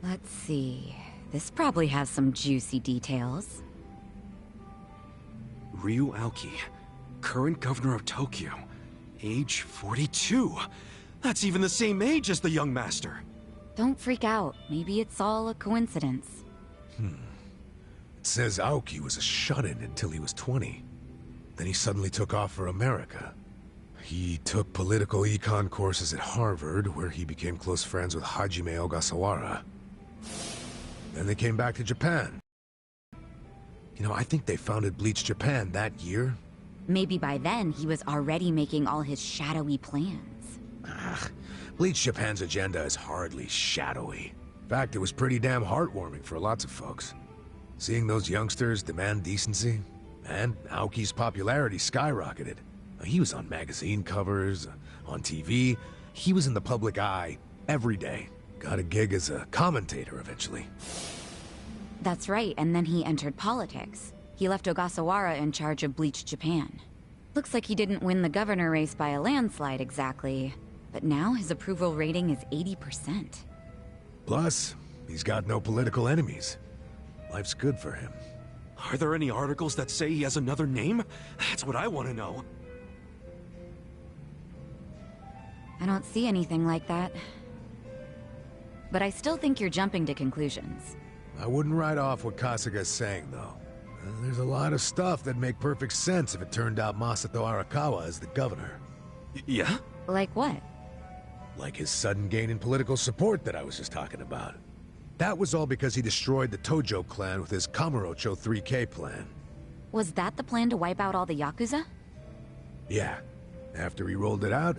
Let's see. This probably has some juicy details. Ryu Aoki, current governor of Tokyo, age 42. That's even the same age as the young master. Don't freak out. Maybe it's all a coincidence. It says Aoki was a shut-in until he was 20. Then he suddenly took off for America. He took political econ courses at Harvard, where he became close friends with Hajime Ogasawara. Then they came back to Japan. You know, I think they founded Bleach Japan that year. Maybe by then he was already making all his shadowy plans. Bleach Japan's agenda is hardly shadowy. In fact, it was pretty damn heartwarming for lots of folks. Seeing those youngsters demand decency, and Aoki's popularity skyrocketed. He was on magazine covers, on TV. He was in the public eye every day. Got a gig as a commentator eventually. That's right, and then he entered politics. He left Ogasawara in charge of Bleach Japan. Looks like he didn't win the governor race by a landslide exactly, but now his approval rating is 80%. Plus, he's got no political enemies. Life's good for him. Are there any articles that say he has another name? That's what I want to know. I don't see anything like that. But I still think you're jumping to conclusions. I wouldn't write off what Kasuga's saying, though. There's a lot of stuff that'd make perfect sense if it turned out Masato Arakawa is the governor. Yeah? Like what? Like his sudden gain in political support that I was just talking about. That was all because he destroyed the Tojo clan with his Kamurocho 3K plan. Was that the plan to wipe out all the Yakuza? Yeah. After he rolled it out,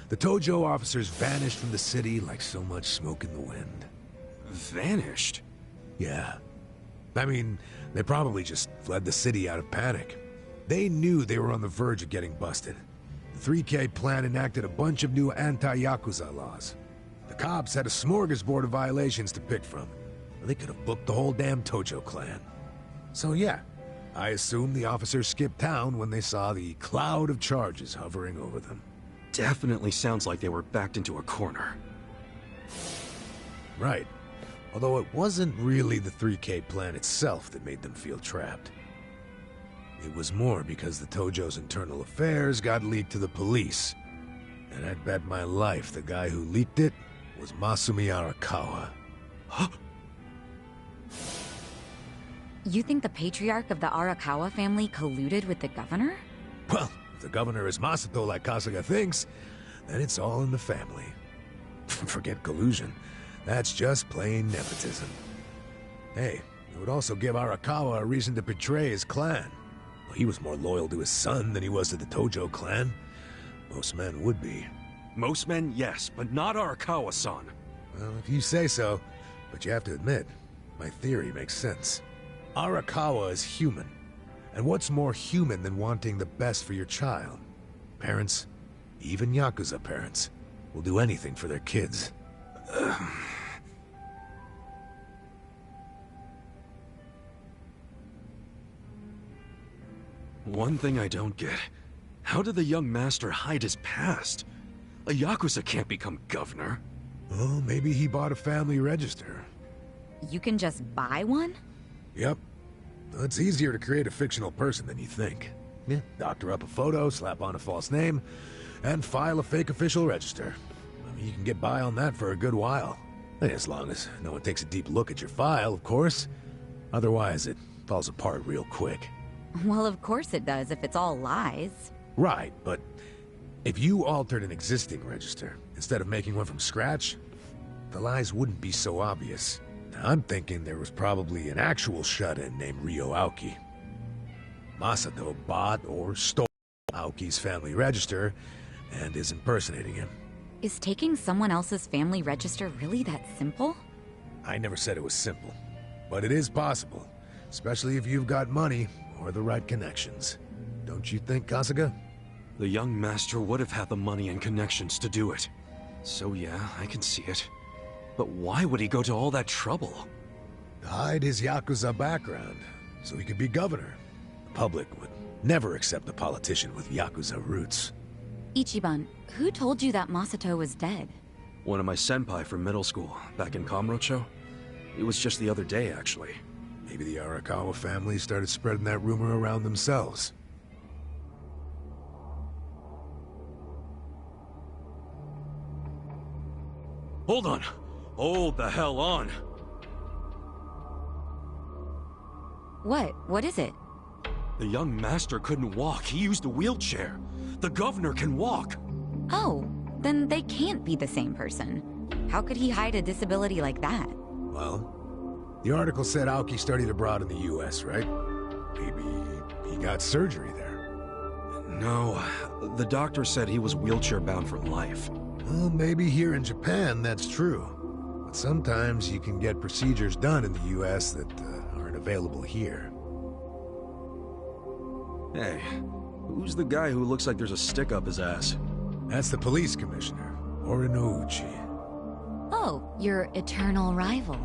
the Tojo officers vanished from the city like so much smoke in the wind. Vanished? Yeah. I mean, they probably just fled the city out of panic. They knew they were on the verge of getting busted. The 3K plan enacted a bunch of new anti-Yakuza laws. The cops had a smorgasbord of violations to pick from. They could have booked the whole damn Tojo clan. So yeah, I assume the officers skipped town when they saw the cloud of charges hovering over them. Definitely sounds like they were backed into a corner. Right. Although it wasn't really the 3K plan itself that made them feel trapped. It was more because the Tojo's internal affairs got leaked to the police. And I'd bet my life the guy who leaked it was Masumi Arakawa. Huh? You think the patriarch of the Arakawa family colluded with the governor? Well, if the governor is Masato like Kasuga thinks, then it's all in the family. Forget collusion. That's just plain nepotism. Hey, it would also give Arakawa a reason to betray his clan. Well, he was more loyal to his son than he was to the Tojo clan. Most men would be. Most men, yes, but not Arakawa-san. Well, if you say so, but you have to admit, my theory makes sense. Arakawa is human. And what's more human than wanting the best for your child? Parents, even Yakuza parents, will do anything for their kids. One thing I don't get. How did the young master hide his past? A Yakuza can't become governor. Oh, maybe he bought a family register. You can just buy one? Yep. It's easier to create a fictional person than you think. Yeah, doctor up a photo, slap on a false name, and file a fake official register. I mean, you can get by on that for a good while. As long as no one takes a deep look at your file, of course. Otherwise, it falls apart real quick. Well, of course it does if it's all lies. Right, but if you altered an existing register, instead of making one from scratch, the lies wouldn't be so obvious. Now, I'm thinking there was probably an actual shut-in named Ryo Aoki. Masato bought or stole Aoki's family register and is impersonating him. Is taking someone else's family register really that simple? I never said it was simple, but it is possible, especially if you've got money or the right connections. Don't you think, Kasuga? The young master would have had the money and connections to do it. So yeah, I can see it. But why would he go to all that trouble? To hide his Yakuza background, so he could be governor. The public would never accept a politician with Yakuza roots. Ichiban, who told you that Masato was dead? One of my senpai from middle school, back in Kamurocho. It was just the other day, actually. Maybe the Arakawa family started spreading that rumor around themselves. Hold on! Hold the hell on! What? What is it? The young master couldn't walk. He used a wheelchair. The governor can walk. Oh, then they can't be the same person. How could he hide a disability like that? Well, the article said Aoki studied abroad in the US, right? Maybe he got surgery there. No, the doctor said he was wheelchair-bound for life. Well, maybe here in Japan that's true. But sometimes you can get procedures done in the US that aren't available here. Hey, who's the guy who looks like there's a stick up his ass? That's the police commissioner, Uchi. Oh, your eternal rival.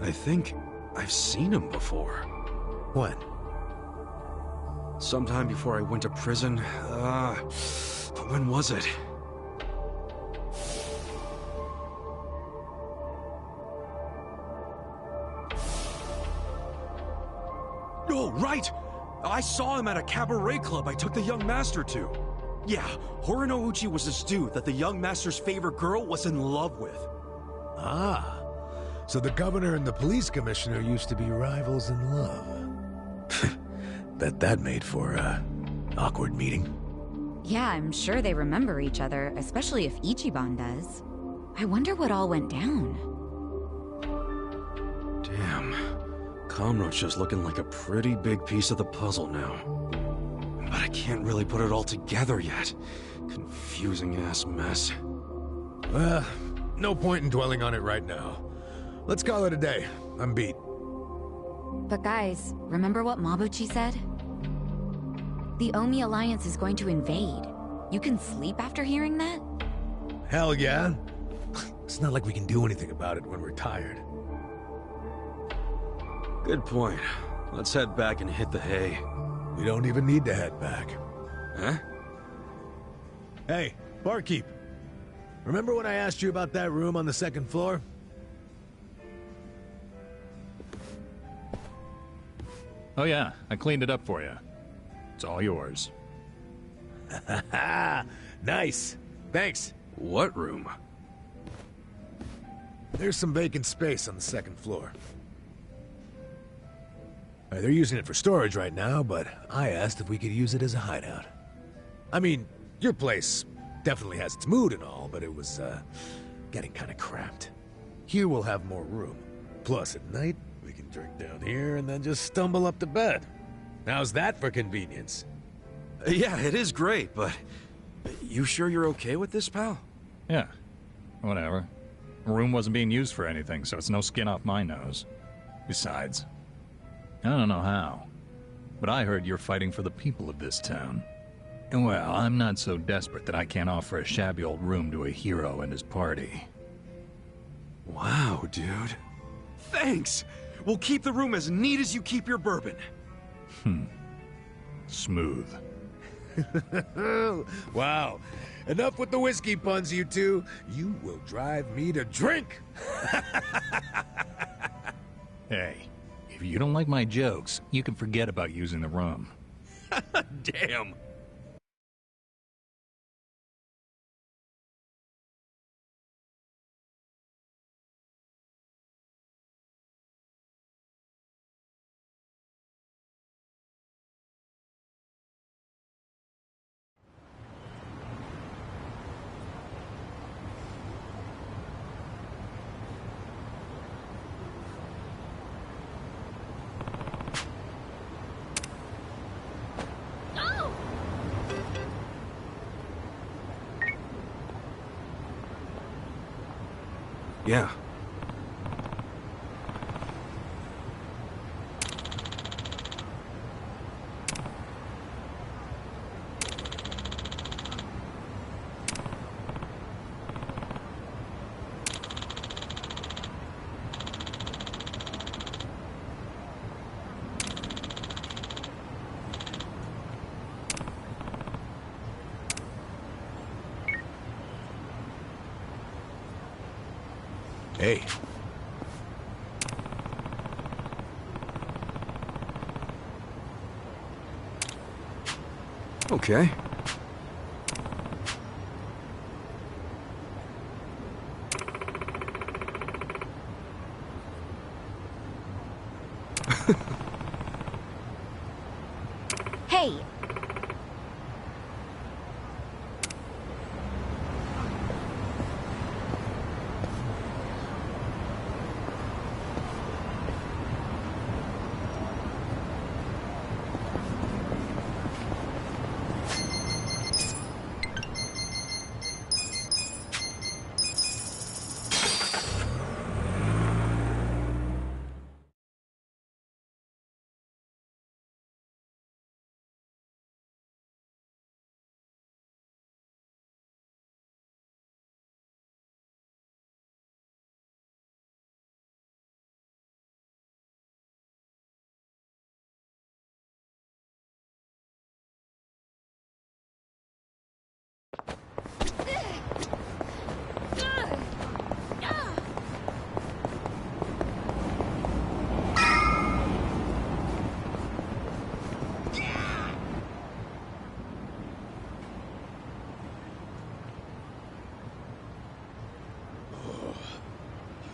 I think I've seen him before. When? Sometime before I went to prison. When was it? Oh, right! I saw him at a cabaret club I took the young master to. Yeah, Uchi was this dude that the young master's favorite girl was in love with. Ah, so the governor and the police commissioner used to be rivals in love. Bet that made for an awkward meeting. Yeah, I'm sure they remember each other, especially if Ichiban does. I wonder what all went down. Damn. Kamrocha's looking like a pretty big piece of the puzzle now. But I can't really put it all together yet. Confusing-ass mess. Well, no point in dwelling on it right now. Let's call it a day. I'm beat. But guys, remember what Mabuchi said? The Omi Alliance is going to invade. You can sleep after hearing that? Hell yeah. It's not like we can do anything about it when we're tired. Good point. Let's head back and hit the hay. We don't even need to head back. Huh? Hey, barkeep. Remember when I asked you about that room on the second floor? Oh yeah, I cleaned it up for you. It's all yours. Nice. Thanks. What room? There's some vacant space on the second floor. They're using it for storage right now, but I asked if we could use it as a hideout. I mean, your place definitely has its mood and all, but it was, getting kinda cramped. Here we'll have more room. Plus, at night, we can drink down here and then just stumble up to bed. How's that for convenience? Yeah, it is great, but... You sure you're okay with this, pal? Yeah, whatever. The room wasn't being used for anything, so it's no skin off my nose. Besides, I don't know how, but I heard you're fighting for the people of this town. And well, I'm not so desperate that I can't offer a shabby old room to a hero and his party. Wow, dude. Thanks! We'll keep the room as neat as you keep your bourbon. Smooth. Wow. Enough with the whiskey puns, you two. You will drive me to drink. Hey, if you don't like my jokes, you can forget about using the room. Damn. Yeah. Hey. Okay. Hey!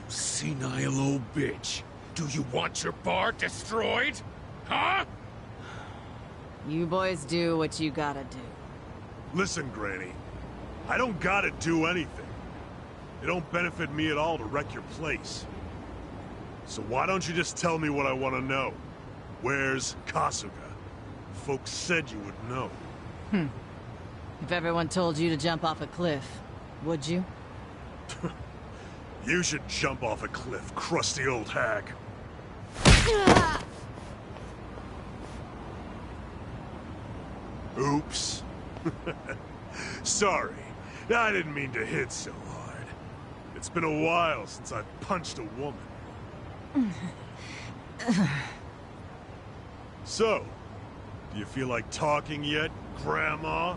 Senile old bitch. Do you want your bar destroyed? Huh? You boys do what you gotta do. Listen, Granny. I don't gotta do anything. It don't benefit me at all to wreck your place. So why don't you just tell me what I want to know? Where's Kasuga? Folks said you would know. If everyone told you to jump off a cliff, would you? You should jump off a cliff, crusty old hag. Oops. Sorry. I didn't mean to hit so hard. It's been a while since I've punched a woman. So, do you feel like talking yet, Grandma?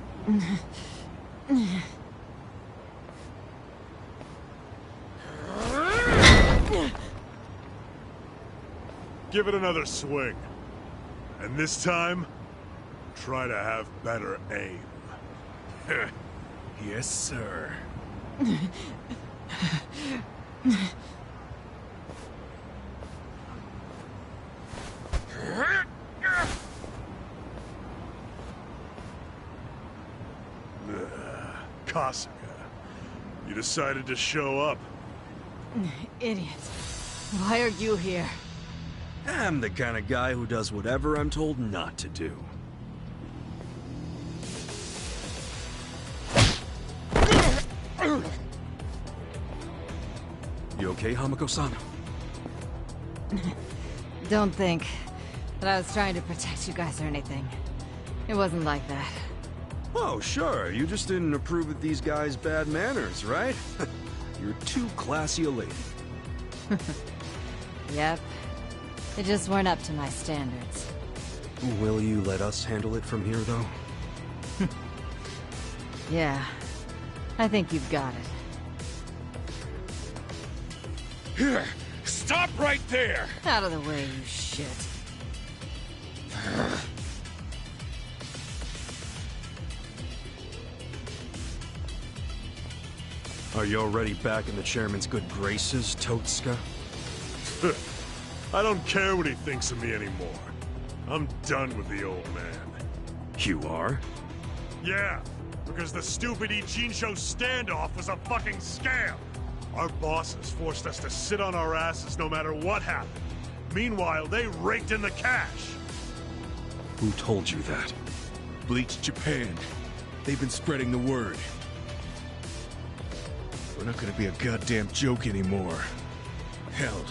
Give it another swing. And this time, try to have better aim. Yes, sir. Kasuga, you decided to show up. Idiots. Why are you here? I'm the kind of guy who does whatever I'm told not to do. You okay, Hamako-san? Don't think that I was trying to protect you guys or anything. It wasn't like that. Oh, sure. You just didn't approve of these guys' bad manners, right? You're too classy a lady. Yep. They just weren't up to my standards. Will you let us handle it from here, though? Yeah. I think you've got it. Here! Stop right there! Out of the way, you shit. Are you already back in the chairman's good graces, Totsuka? I don't care what he thinks of me anymore. I'm done with the old man. You are? Yeah, because the stupid Ijincho standoff was a fucking scam. Our bosses forced us to sit on our asses no matter what happened. Meanwhile, they raked in the cash. Who told you that? Bleach Japan. They've been spreading the word. We're not gonna be a goddamn joke anymore. Hell,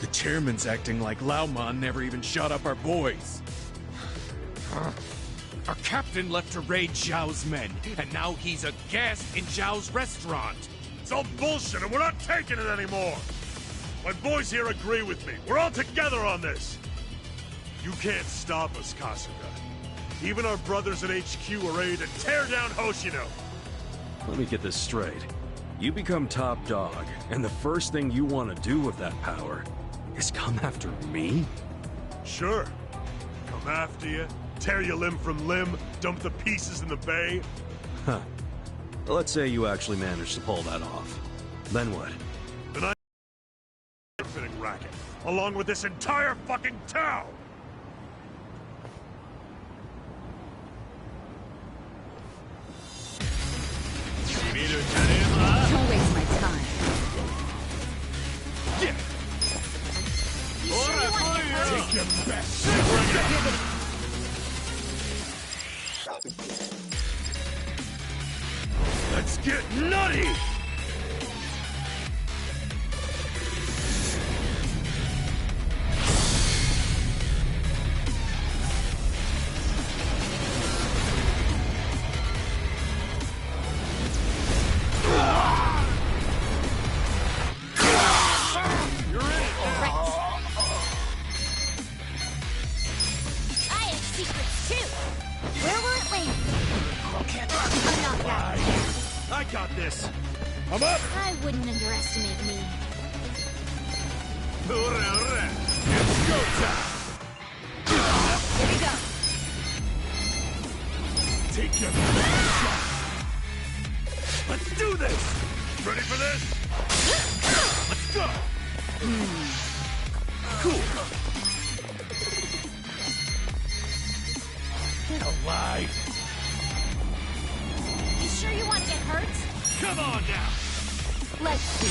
the chairman's acting like Lauman never even shot up our boys. Our captain left to raid Zhao's men, and now he's a guest in Zhao's restaurant. It's all bullshit and we're not taking it anymore. My boys here agree with me. We're all together on this. You can't stop us, Kasuga. Even our brothers at HQ are ready to tear down Hoshino. Let me get this straight. You become top dog, and the first thing you want to do with that power is come after me? Sure. Come after you, tear you limb from limb, dump the pieces in the bay. Huh. Let's say you actually managed to pull that off. Then what? Then I'm fitting racket, along with this entire fucking town! Don't waste my time. You sure you want to get hurt? Take your best. Let's get nutty! I got this. I'm up. I wouldn't underestimate me. It's go time. Here we go. Take your best shot. Let's do this. Ready for this? Let's go. Cool. Get alive. You sure you want to get hurt? Come on now. Let's see.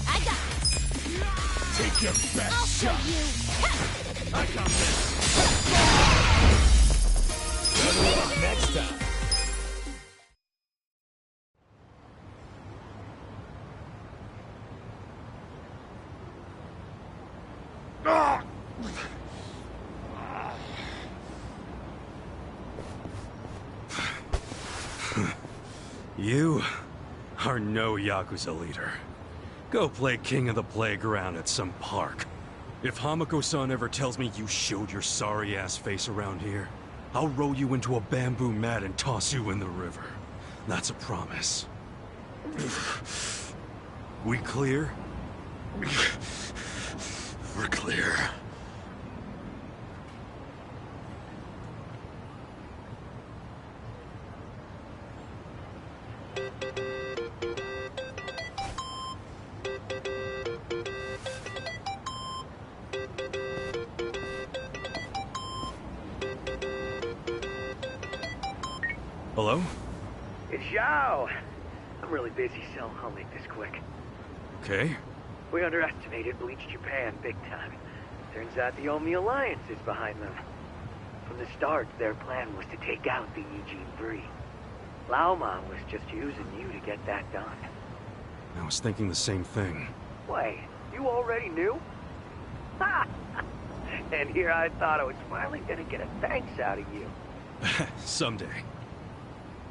I got this. Take your best I'll show shot. you. I got this. Good luck next time. You are no Yakuza leader. Go play king of the playground at some park. If Hamako-san ever tells me you showed your sorry-ass face around here, I'll roll you into a bamboo mat and toss you in the river. That's a promise. We clear? We're clear. Hello? It's Zhao. I'm really busy, so I'll make this quick. Okay. We underestimated Bleach Japan big time. Turns out the Omi Alliance is behind them. From the start, their plan was to take out the Eugene 3. Laoma was just using you to get that done. I was thinking the same thing. Wait, you already knew? Ha! And here I thought I was finally gonna get a thanks out of you. Someday.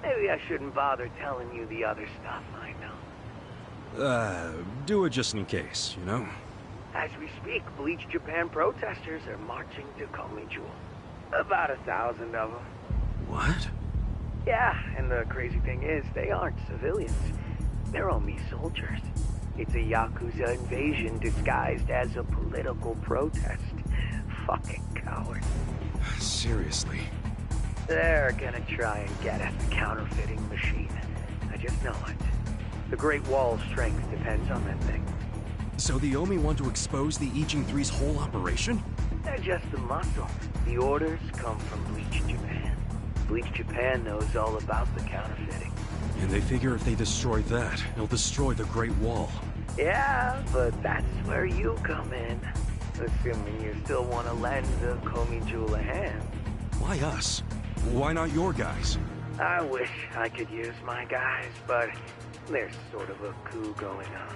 Maybe I shouldn't bother telling you the other stuff I know. Do it just in case, you know? As we speak, Bleach Japan protesters are marching to Komijul. About 1,000 of them. What? Yeah, and the crazy thing is, they aren't civilians. They're only soldiers. It's a Yakuza invasion disguised as a political protest. Fucking cowards. Seriously? They're gonna try and get at the counterfeiting machine. I just know it. The Great Wall's strength depends on that thing. So the Omi want to expose the Eugene 3's whole operation? They're just the muscle. The orders come from Bleach Japan. Bleach Japan knows all about the counterfeiting. And they figure if they destroy that, it'll destroy the Great Wall. Yeah, but that's where you come in. Assuming you still want to lend the Komijul a hand. Why us? Why not your guys? I wish I could use my guys, but there's sort of a coup going on.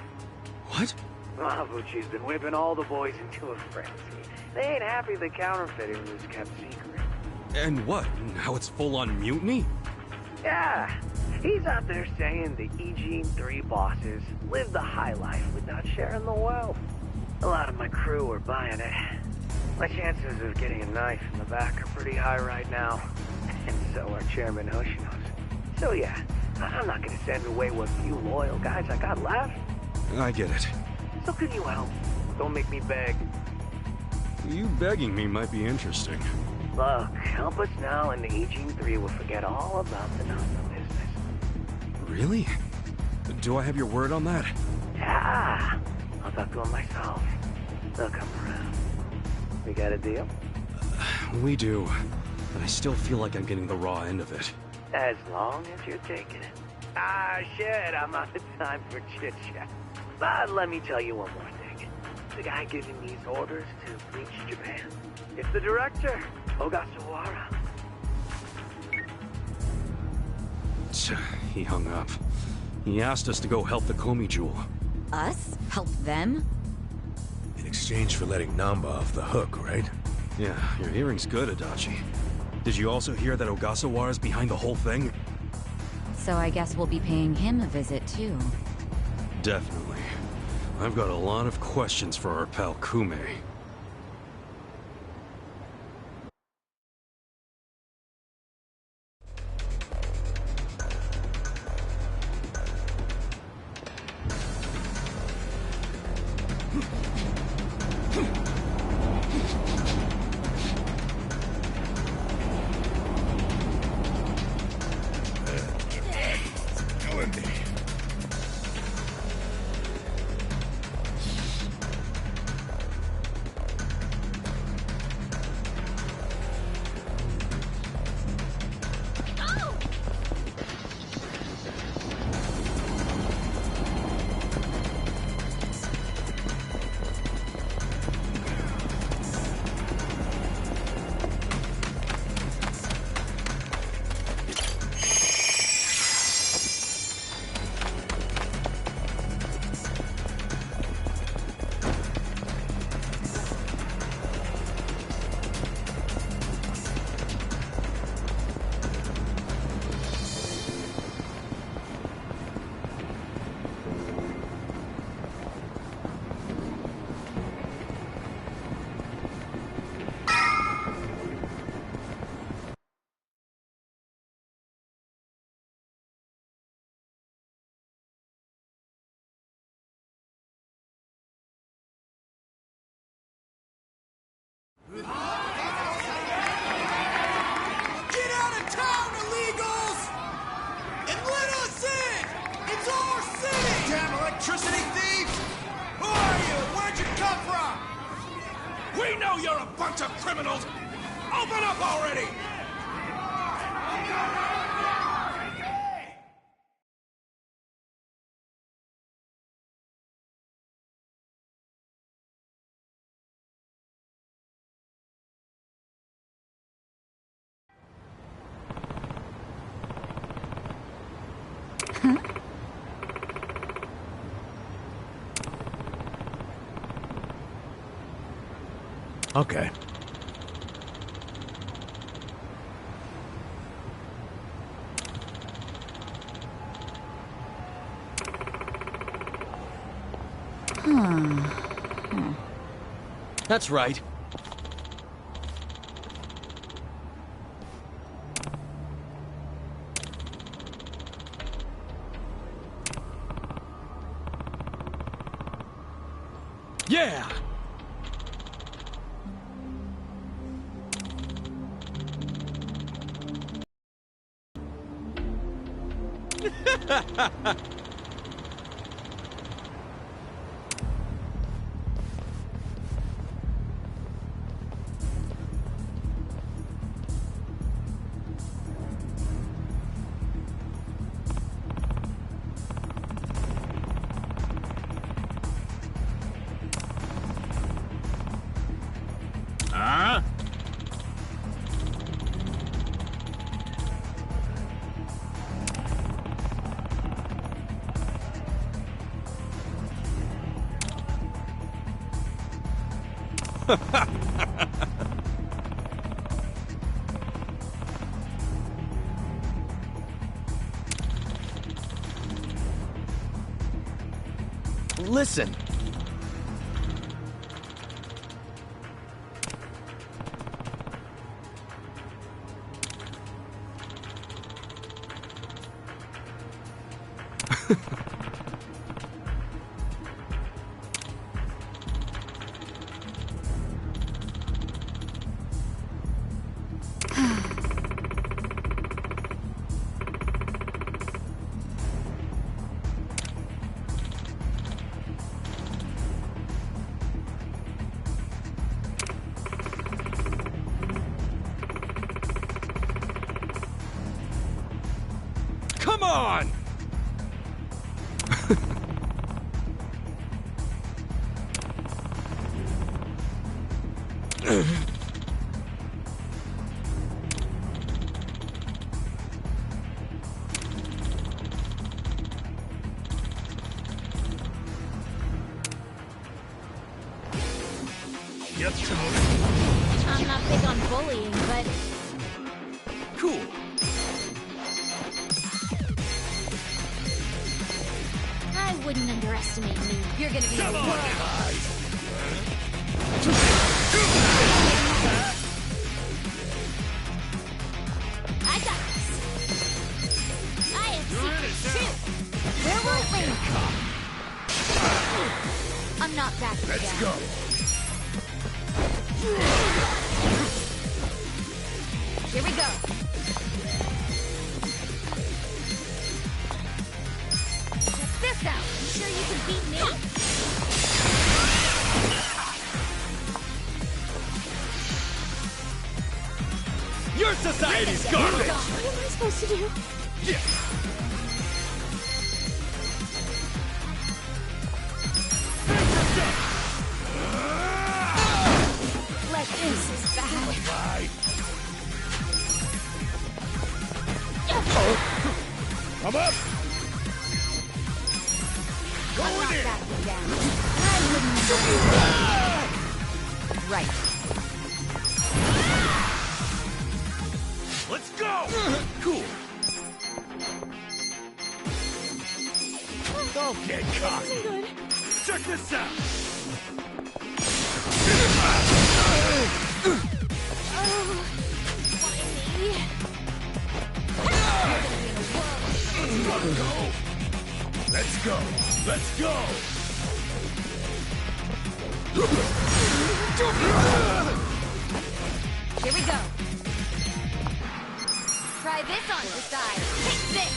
What? Mabuchi's been whipping all the boys into a frenzy. They ain't happy the counterfeiting was kept secret. And what? Now it's full-on mutiny? Yeah, he's out there saying the Eugene 3 bosses live the high life without sharing the wealth. A lot of my crew are buying it. My chances of getting a knife in the back are pretty high right now. And so are Chairman Hoshino's. So yeah, I'm not gonna send away what few loyal guys I got left. I get it. So can you help? Don't make me beg. You begging me might be interesting. Look, help us now and the Aging 3 will forget all about the Nanda business. Really? Do I have your word on that? Yeah, I'll talk to him myself. They'll come around. We got a deal? We do. But I still feel like I'm getting the raw end of it. As long as you're taking it. Ah, shit, I'm out of time for chit-chat. But let me tell you one more thing. The guy giving these orders to reach Japan, it's the director, Ogasawara. He hung up. He asked us to go help the Komi Jewel. Us? Help them? In exchange for letting Namba off the hook, right? Yeah, your hearing's good, Adachi. Did you also hear that Ogasawara's behind the whole thing? So I guess we'll be paying him a visit too. Definitely. I've got a lot of questions for our pal Kume. Get out of town, illegals! And let us in! It's our city! Damn electricity thieves! Who are you? Where'd you come from? We know you're a bunch of criminals! Open up already! Okay. That's right. Yeah! Listen. Come on! I'm not big on bullying, but Cool. I wouldn't underestimate me. You're gonna be a world. I got this. I have secrets too. Where will it land? I'm not backing down. Let's go. Here we go. Check this out. You sure you can beat me? Your society's garbage! What am I supposed to do? This is bad. Come up! I'm not backing down. I wouldn't. Right. Let's go! Cool. Don't get cocky. Check this out! Let's go. Let's go. Here we go. Try this on the side. Take this.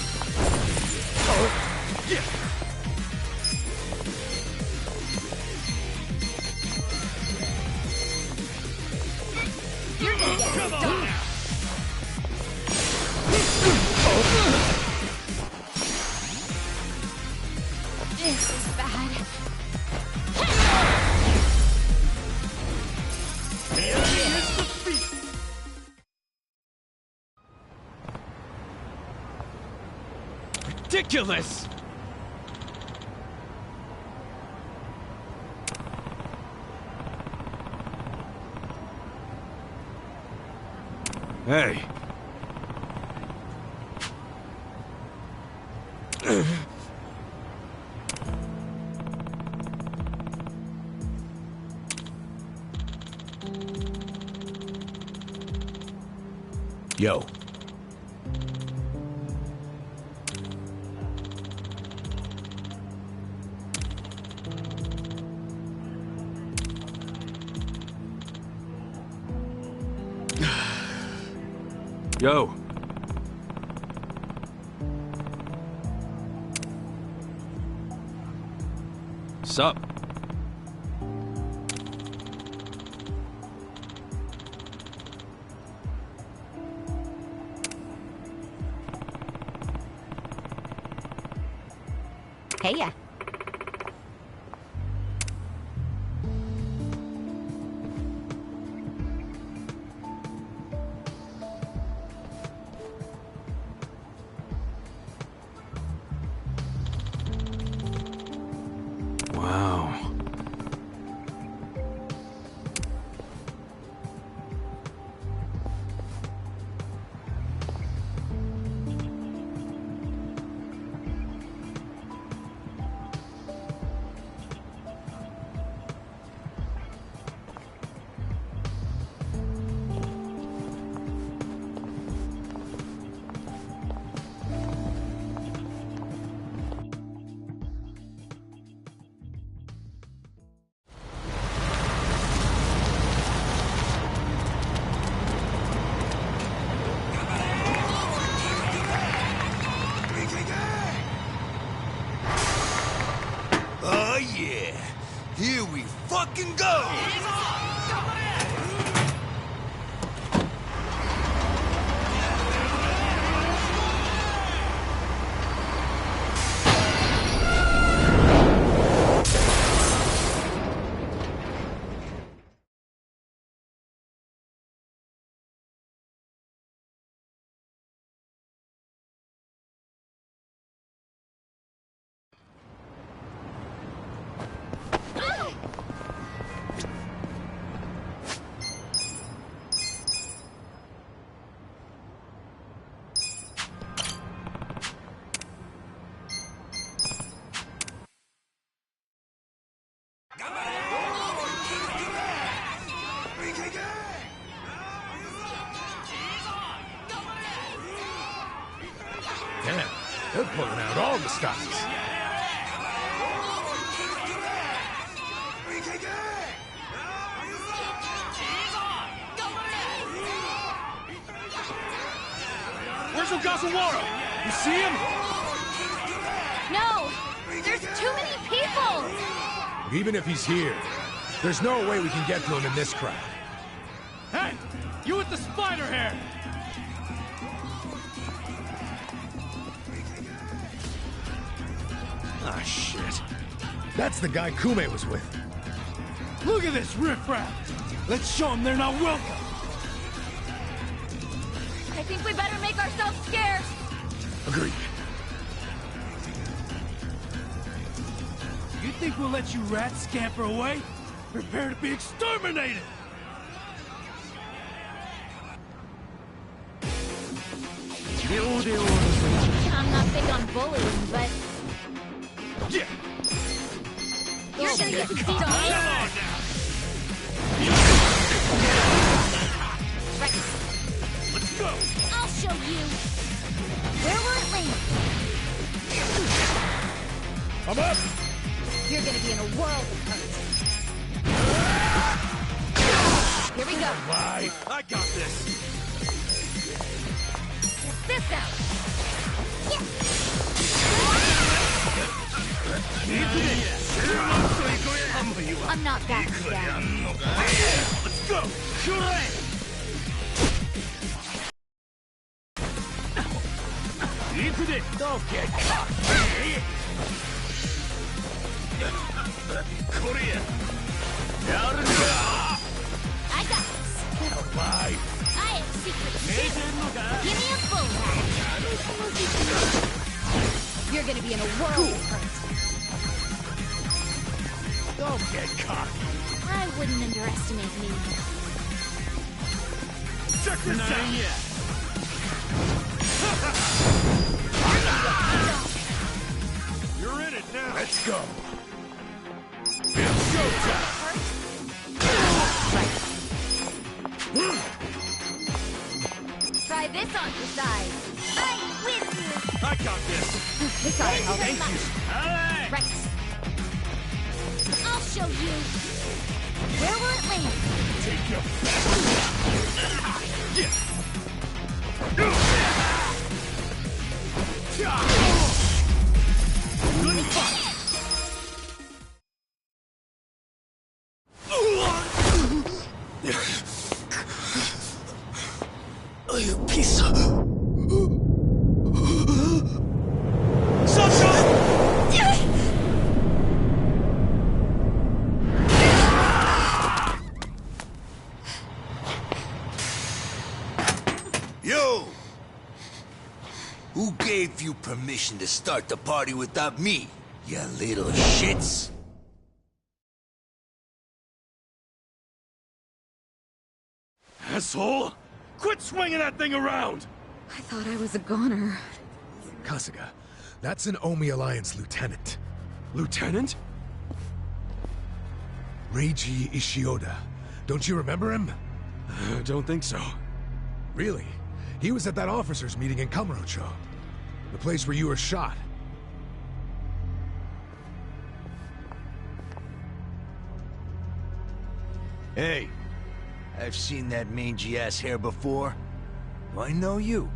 You're gonna get stuck. This is bad. Ridiculous! Hey. Yo. Yo. Sup? Hey ya. Wow. Oh yeah! Here we fucking go! Damn, they're pulling out all the stops. Where's Ogasawara? You see him? No! There's too many people! Even if he's here, there's no way we can get to him in this crowd. Hey! You with the spider hair! Ah, shit. That's the guy Kume was with. Look at this riffraff! Let's show them they're not welcome! I think we better make ourselves scarce! Agreed. You think we'll let you rats scamper away? Prepare to be exterminated! I'm not big on bullying, but Yeah! you're gonna get beat on. Come on now! Right. Let's go! I'll show you. Where will it land? I'm up! You're gonna be in a world of hurt. Here we go. Bye. I got this! Check this out. I'm not backing down. Let's go! Don't get caught! Korea! I got this. Bye. I have secrets too. Give me a full hat. You're gonna be in a world of hurt. Don't get caught! I wouldn't underestimate me. Check this out! You're in it now! Let's go. It's showtime! Try this on your side. I'm with you. I got this! This ought to help. Thank you! Alright! Right. I'll show you. Where will it land? Take your You piece of... Yo! Who gave you permission to start the party without me, you little shits? asshole! Quit swinging that thing around! I thought I was a goner. Kasuga, that's an Omi Alliance lieutenant. Lieutenant? Reiji Ishioda. Don't you remember him? Don't think so. Really? He was at that officers' meeting in Kamurocho. The place where you were shot. Hey, I've seen that mangy-ass hair before. Do I know you?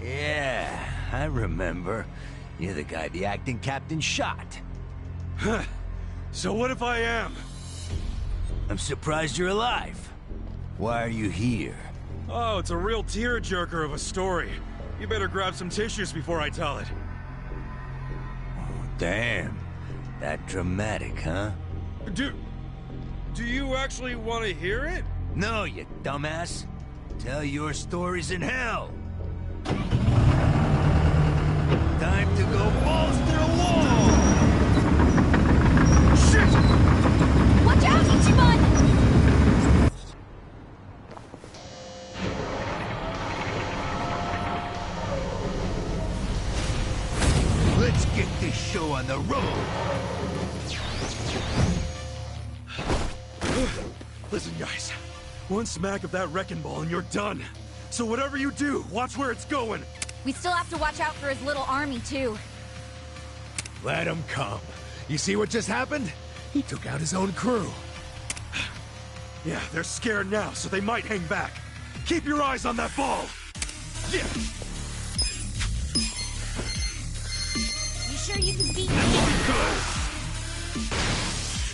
Yeah, I remember. You're the guy the acting captain shot. Huh. So what if I am? I'm surprised you're alive. Why are you here? Oh, it's a real tearjerker of a story. You better grab some tissues before I tell it. Oh, damn. That dramatic, huh? Do you actually want to hear it? No, you dumbass. Tell your stories in hell. Time to go balls to the wall! Shit! Watch out, Ichiban! Let's get this show on the road! Listen, guys. One smack of that wrecking ball and you're done. So whatever you do, watch where it's going. We still have to watch out for his little army, too. Let him come. You see what just happened? He took out his own crew. Yeah, they're scared now, so they might hang back. Keep your eyes on that ball! Yeah! You sure you can beat me? Good!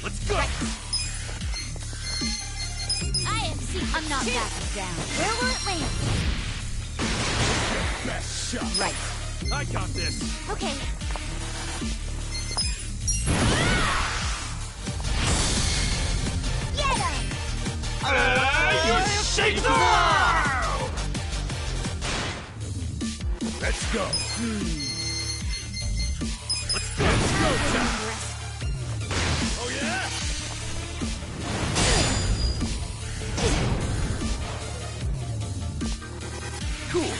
Let's go! I am secret. I'm not backing down. Where will it land? Best shot! Right. I got this! Okay. Get him! Let's go. Let's go, Jack! Oh, yeah? Cool.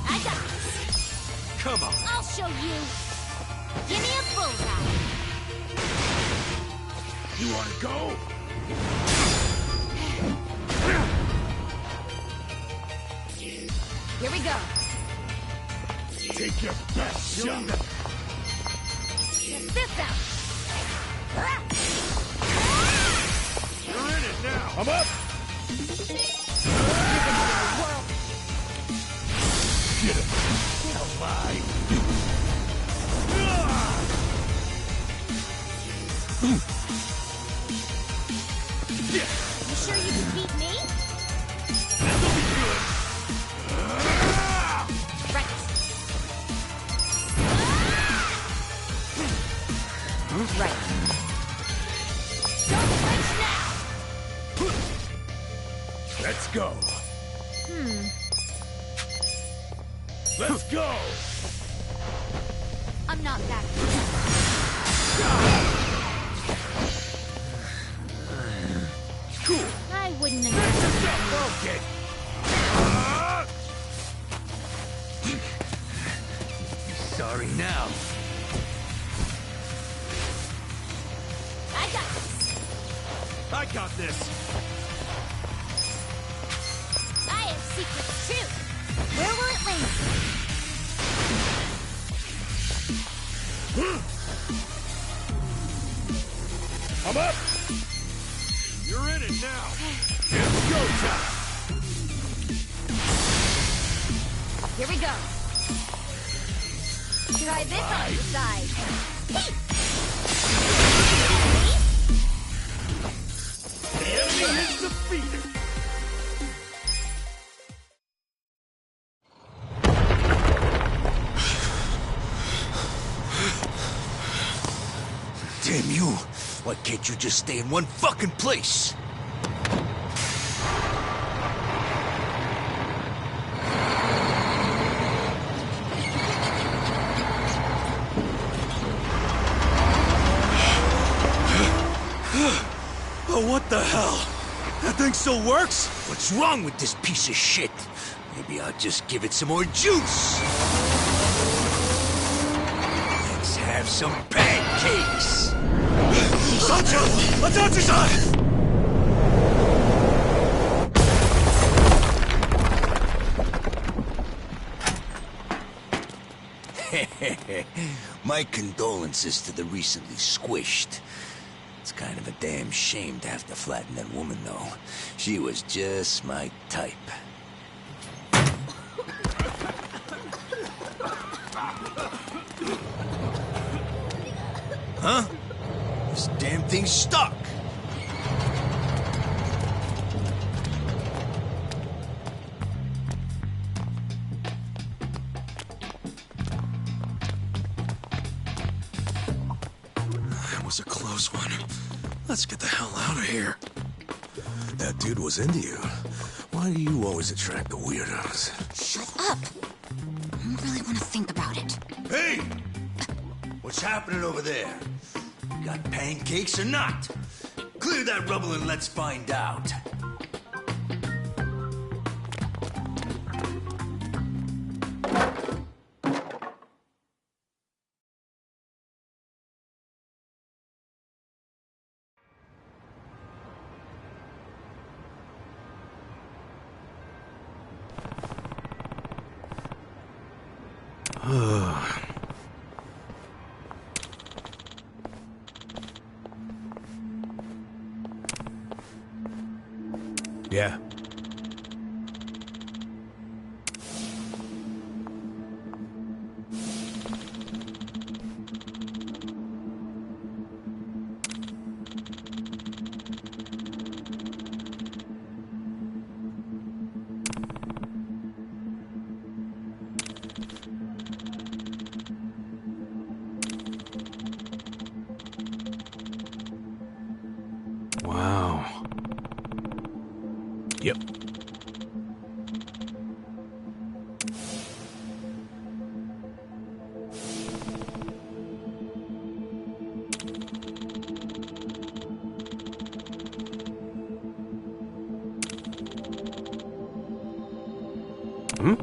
I got this. Come on. I'll show you. Give me a bullseye. You want to go? Here we go. Take your best shot. Check this out. You're in it now. I'm up. Get him. Alive. Yeah. You sure you can beat me? This'll be good. Right. Right. Don't flinch now! Let's go. Let's go. I'm not backing Cool. I wouldn't have... Okay. Sorry now. I got this. I got this. I have secrets too. Where will it land? I'm up. You're in it now. It's go time. Here we go. Try this on your side. The enemy is defeated. Damn you! Why can't you just stay in one fucking place? Oh, what the hell? That thing still works? What's wrong with this piece of shit? Maybe I'll just give it some more juice. Let's have some pancakes. Atachi-san! My condolences to the recently squished. It's kind of a damn shame to have to flatten that woman, though. She was just my type. huh? This damn thing's stuck. That was a close one. Let's get the hell out of here. That dude was into you. Why do you always attract the weirdos? Shut up! I don't really want to think about it. Hey! What's happening over there? Got pancakes or not? Clear that rubble and let's find out. Yeah. Wow. Yep. Hmm?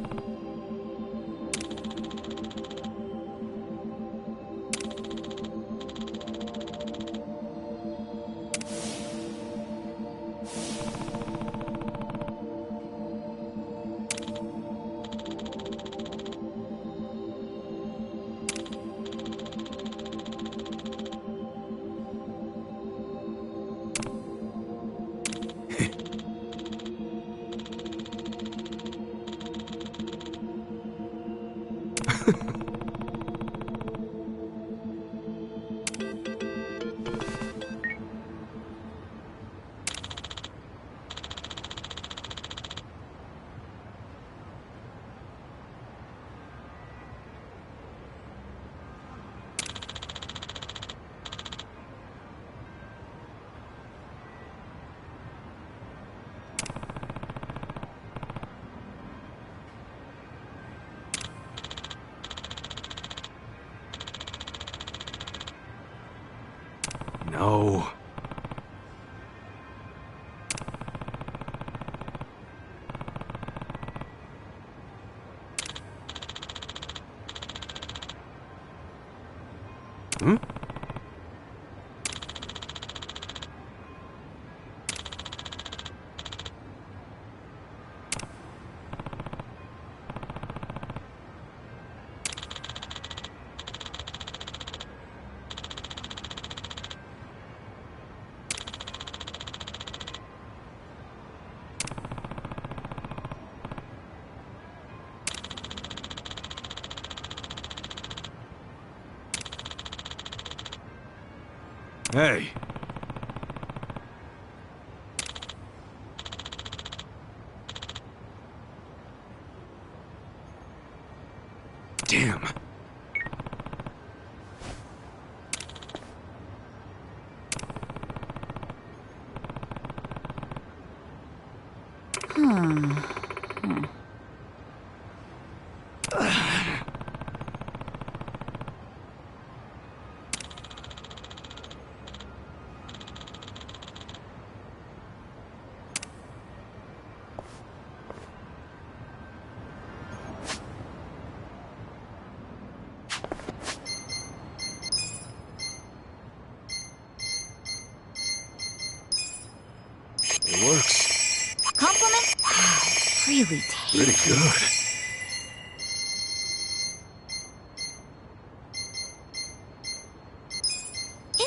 No. Hmm? Hey. Damn. It works. Compliment? Wow, really tasty. Pretty good.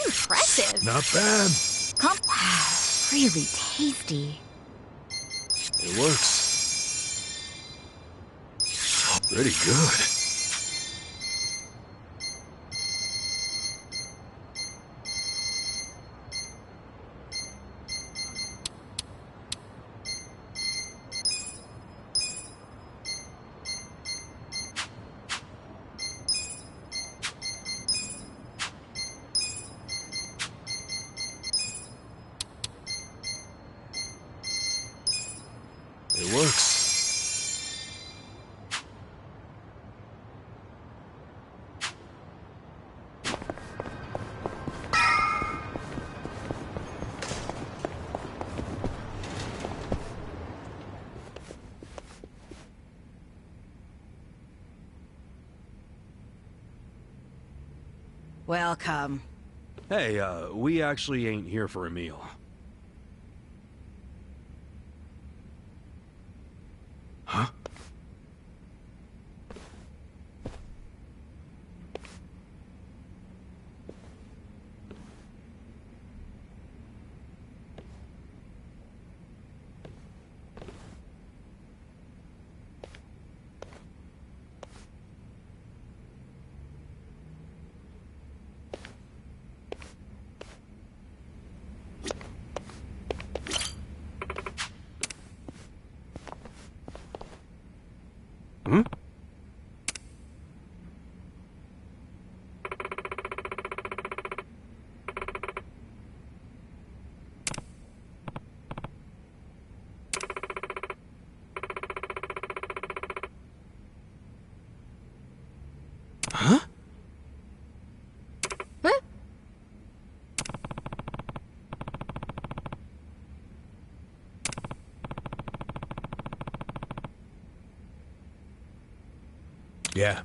Impressive. Not bad. Wow, really tasty. It works. Pretty good. It works. Welcome. Hey, we actually ain't here for a meal. Huh? Hmm? Huh? Huh? Yeah.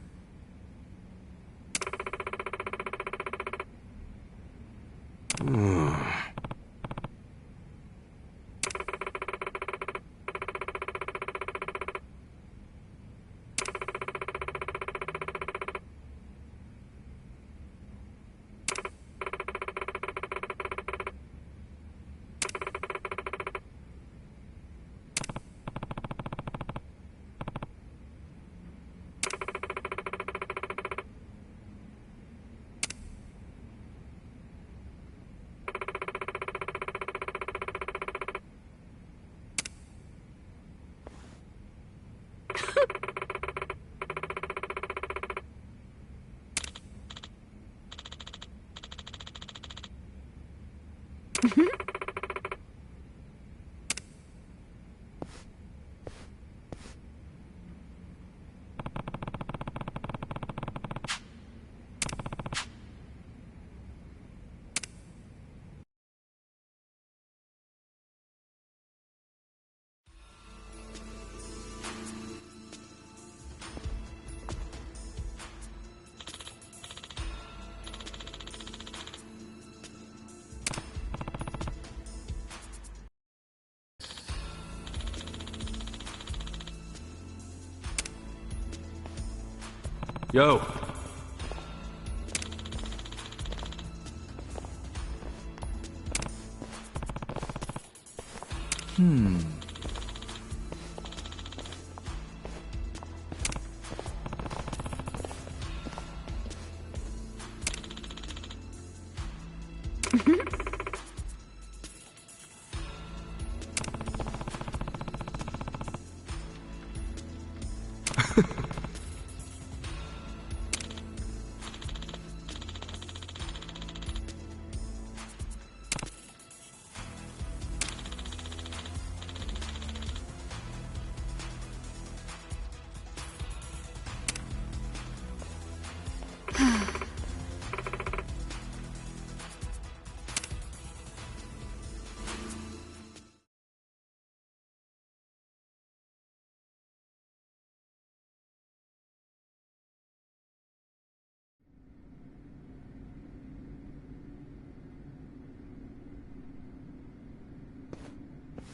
Yo.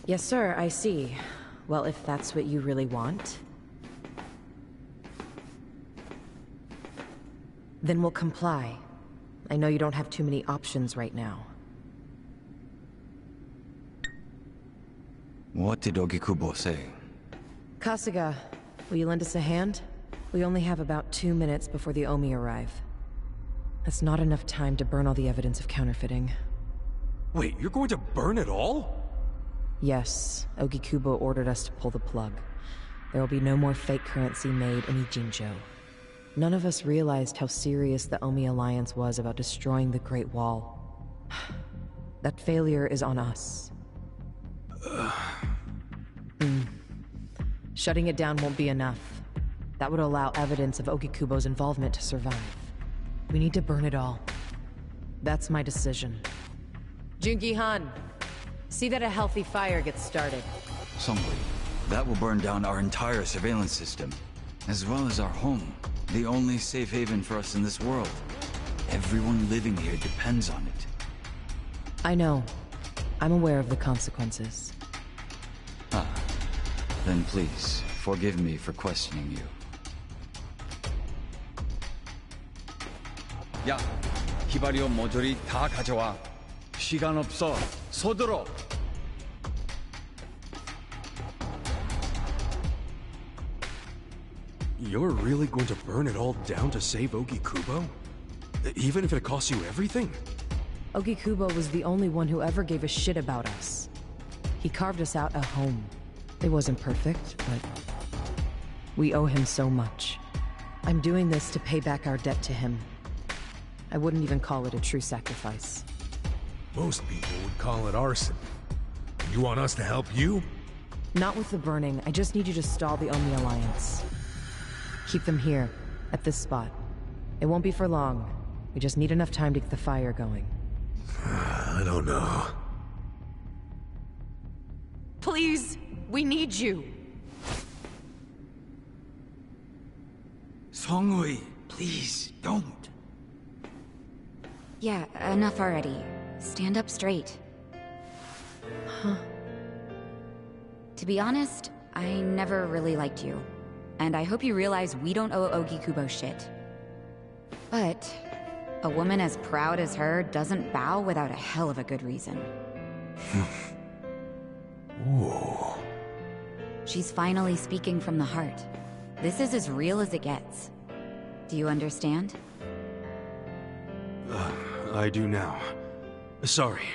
Yes, sir, I see. Well, if that's what you really want, then we'll comply. I know you don't have too many options right now. What did Ogikubo say? Kasuga, will you lend us a hand? We only have about 2 minutes before the Omi arrive. That's not enough time to burn all the evidence of counterfeiting. Wait, you're going to burn it all? Yes, Ogikubo ordered us to pull the plug. There will be no more fake currency made in Ijincho. None of us realized how serious the Omi Alliance was about destroying the Great Wall. That failure is on us. Shutting it down won't be enough. That would allow evidence of Ogikubo's involvement to survive. We need to burn it all. That's my decision. Jungi-han, see that a healthy fire gets started. Songhui, that will burn down our entire surveillance system, as well as our home, the only safe haven for us in this world. Everyone living here depends on it. I know. I'm aware of the consequences. Ah, then please, forgive me for questioning you. 야, 히바리오 모조리 다 가져와. 시간 없어. 서둘러. You're really going to burn it all down to save Ogikubo? Even if it costs you everything? Ogikubo was the only one who ever gave a shit about us. He carved us out a home. It wasn't perfect, but we owe him so much. I'm doing this to pay back our debt to him. I wouldn't even call it a true sacrifice. Most people would call it arson. You want us to help you? Not with the burning. I just need you to stall the Omi Alliance. Keep them here, at this spot. It won't be for long. We just need enough time to get the fire going. I don't know. Please! We need you! Songhui, please, don't. Yeah, enough already. Stand up straight. Huh. To be honest, I never really liked you. And I hope you realize we don't owe Ogikubo shit. But a woman as proud as her doesn't bow without a hell of a good reason. Ooh. She's finally speaking from the heart. This is as real as it gets. Do you understand? I do now. Sorry.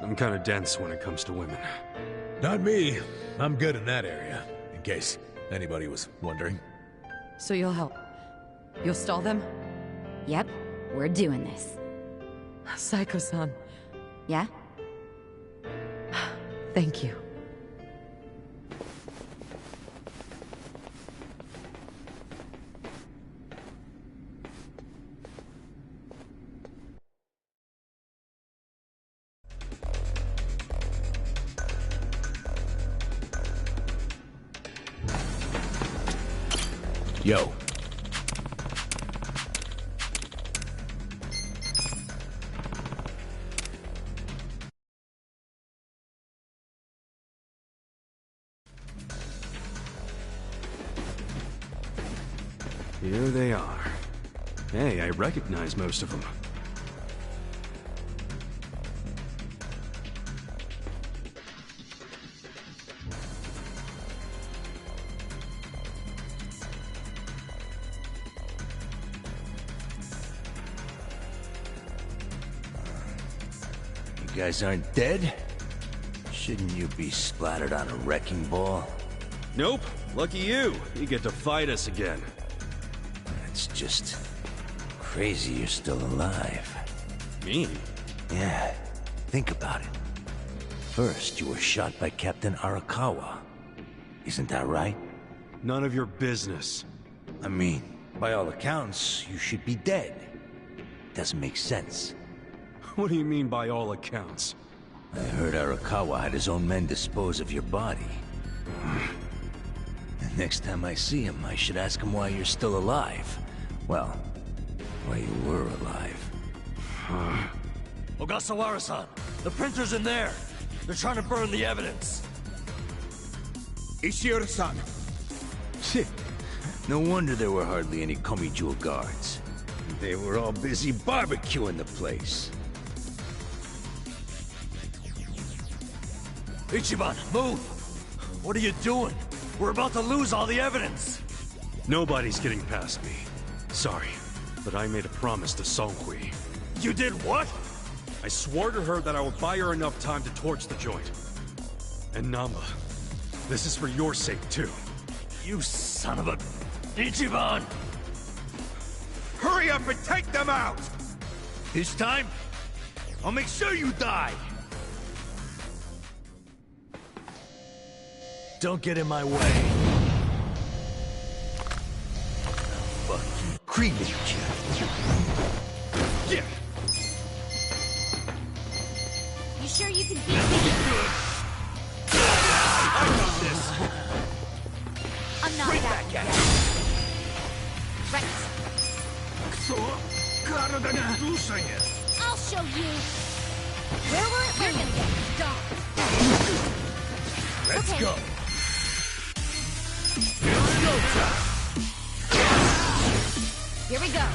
I'm kinda dense when it comes to women. Not me. I'm good in that area, in case anybody was wondering. So you'll help? You'll stall them? Yep, we're doing this. Saiko-san. Yeah? Thank you. Yo. Here they are. Hey, I recognize most of them. You guys aren't dead? Shouldn't you be splattered on a wrecking ball? Nope. Lucky you. You get to fight us again. It's just crazy you're still alive. Me? Yeah, think about it. First, you were shot by Captain Arakawa. Isn't that right? None of your business. I mean, by all accounts, you should be dead. Doesn't make sense. What do you mean by all accounts? I heard Arakawa had his own men dispose of your body. The next time I see him, I should ask him why you're still alive. Well, why you were alive. Ogasawara-san, the printer's in there. They're trying to burn the evidence. Ishiura-san. Shit. No wonder there were hardly any Komijul guards. They were all busy barbecuing the place. Ichiban, move! What are you doing? We're about to lose all the evidence. Nobody's getting past me. Sorry, but I made a promise to Songhui. You did what? I swore to her that I would buy her enough time to torch the joint. And Namba, this is for your sake too. You son of a... Ichiban! Hurry up and take them out! This time, I'll make sure you die! Don't get in my way. fucking cremate you. Yeah. You sure you can beat me? Good. I got this. I'm not Right that back at yet. Right. I'll show you. Where we're gonna get stomped. Let's Okay. go. It's go time. Here we go.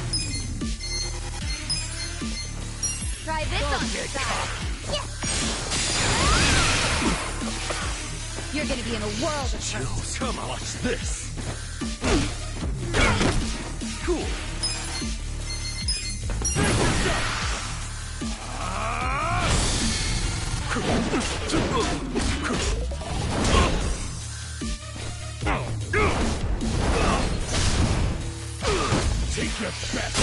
Try this on your side. Yeah. You're gonna be in a world of hurt. Come on, watch this. Cool. Take your best.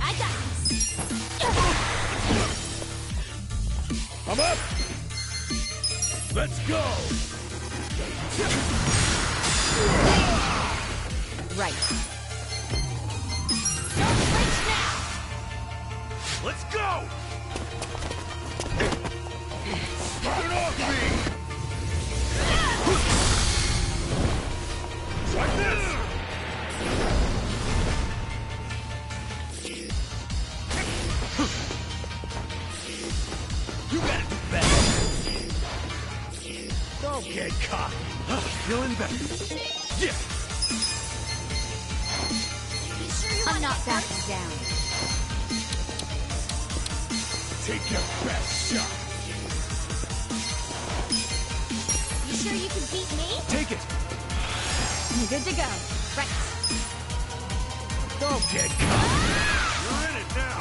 I got this. I'm up. Let's go. Right. Don't flinch now. Let's go. Get off me. Like this. You gotta do better. Don't get caught. Feeling better. Yeah. I'm not backing down. Take your best shot. You sure you can beat me? Take it. Good to go. Right. Don't get caught. You're in it now.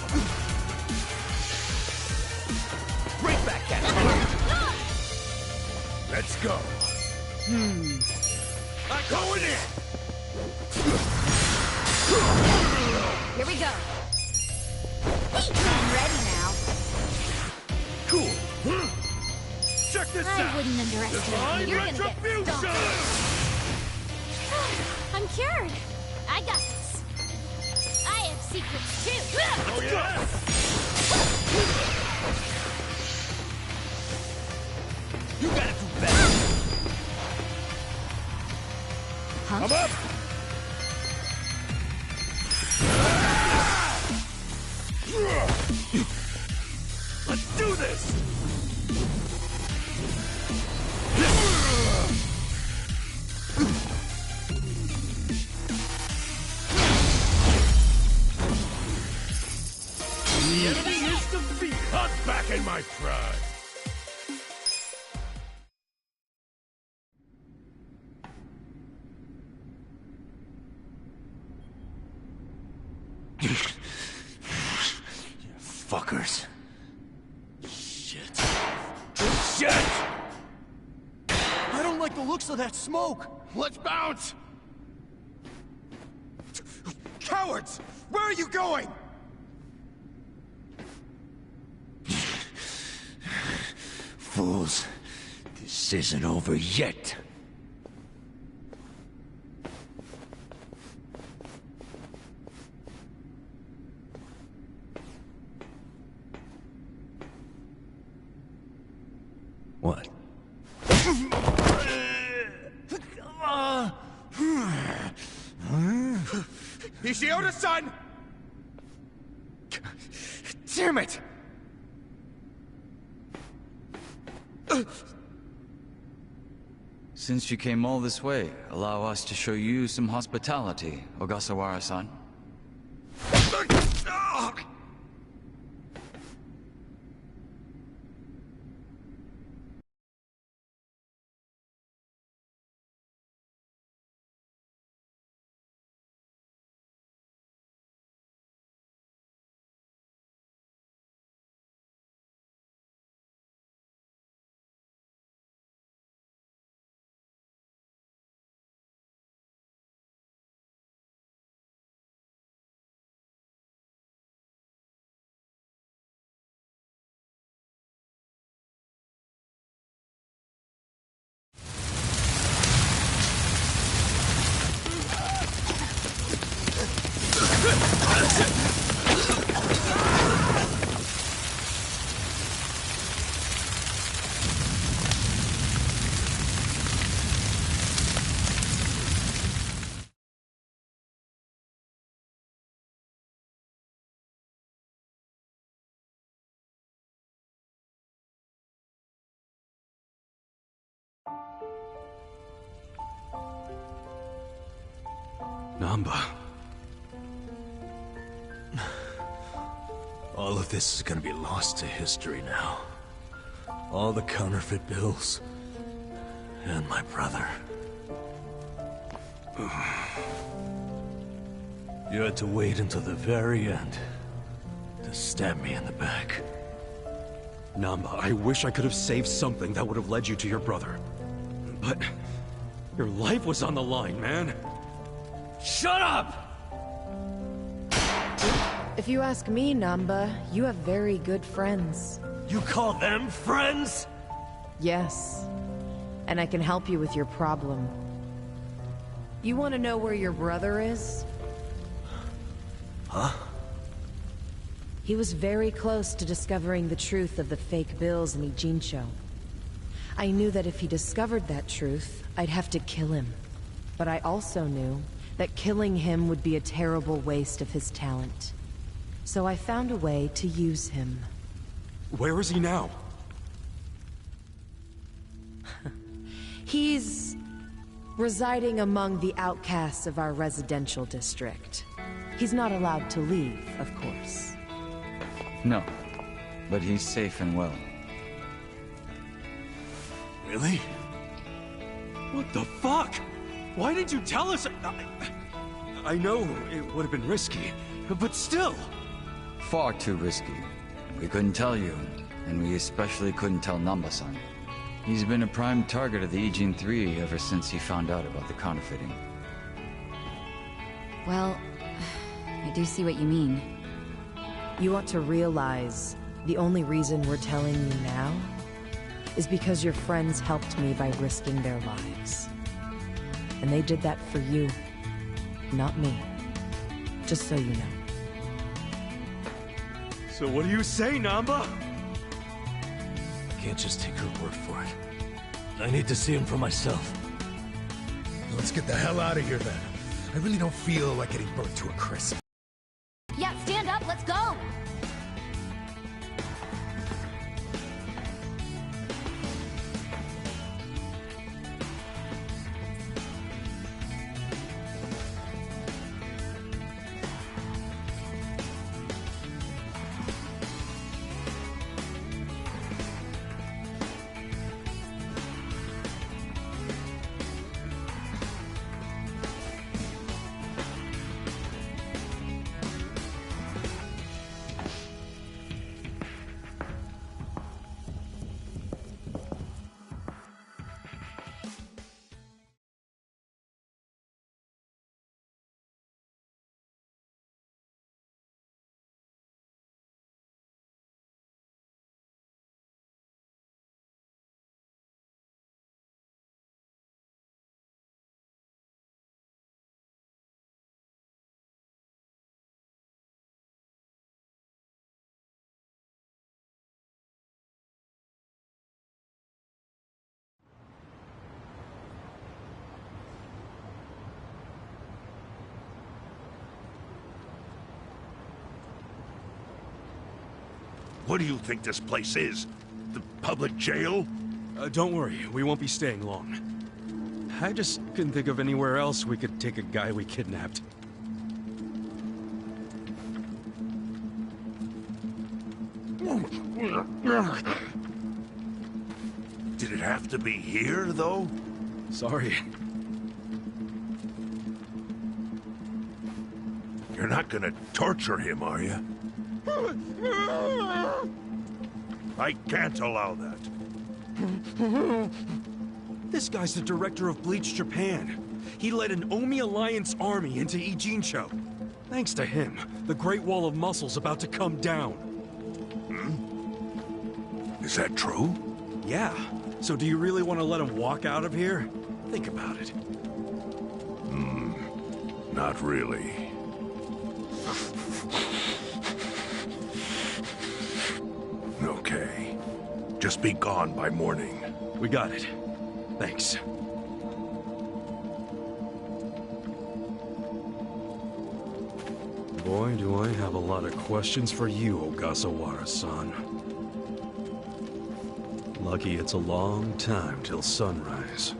Right back at it. Let's go. I'm going in. Here we go. I'm ready now. Cool. Check this out. I wouldn't underestimate you. You're gonna get stomped. I'm cured. I got this. I have secrets too. Oh, yeah? You gotta do better. Huh? I'm up. Let's do this. The enemy is defeated. I'm back in my pride. Fuckers. Shit. Shit! I don't like the looks of that smoke. Let's bounce! Cowards! Where are you going? Fools. This isn't over yet. What? Ishioda-san! Damn it! Since you came all this way, allow us to show you some hospitality, Ogasawara-san. Namba. All of this is gonna be lost to history now. All the counterfeit bills. And my brother. You had to wait until the very end to stab me in the back. Namba, I wish I could have saved something that would have led you to your brother. But your life was on the line, man. Shut up! If you ask me, Namba, you have very good friends. You call them friends? Yes. And I can help you with your problem. You want to know where your brother is? Huh? He was very close to discovering the truth of the fake bills in Ijincho. I knew that if he discovered that truth, I'd have to kill him. But I also knew that killing him would be a terrible waste of his talent. So I found a way to use him. Where is he now? He's residing among the outcasts of our residential district. He's not allowed to leave, of course. No, but he's safe and well. Really? What the fuck? Why did you tell us? I know it would have been risky, but still. Far too risky. We couldn't tell you, and we especially couldn't tell Namba-san. He's been a prime target of the Ijin 3 ever since he found out about the counterfeiting. Well, I do see what you mean. You ought to realize the only reason we're telling you now is because your friends helped me by risking their lives. And they did that for you, not me. Just so you know. So what do you say, Namba? I can't just take her word for it. I need to see him for myself. Let's get the hell out of here then. I really don't feel like getting burnt to a crisp. Yeah, stand up, let's go! What do you think this place is? The public jail? Don't worry, we won't be staying long. I just couldn't think of anywhere else we could take a guy we kidnapped. Did it have to be here, though? Sorry. You're not gonna torture him, are you? I can't allow that. This guy's the director of Bleach Japan. He led an Omi Alliance army into Ijincho. Thanks to him, the Great Wall of Muscle's about to come down. Is that true? Yeah. So do you really want to let him walk out of here? Think about it. Not really. Okay. Just be gone by morning. We got it. Thanks. Boy, do I have a lot of questions for you, Ogasawara-san. Lucky it's a long time till sunrise.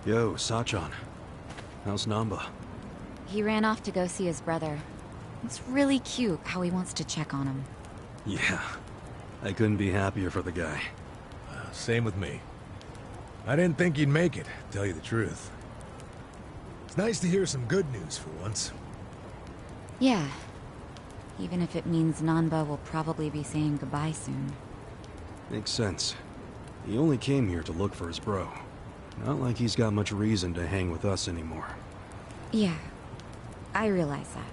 Yo, Sachan. How's Namba? He ran off to go see his brother. It's really cute how he wants to check on him. Yeah. I couldn't be happier for the guy. Same with me. I didn't think he'd make it, to tell you the truth. It's nice to hear some good news for once. Yeah. Even if it means Nanba will probably be saying goodbye soon. Makes sense. He only came here to look for his bro. Not like he's got much reason to hang with us anymore. Yeah. I realize that.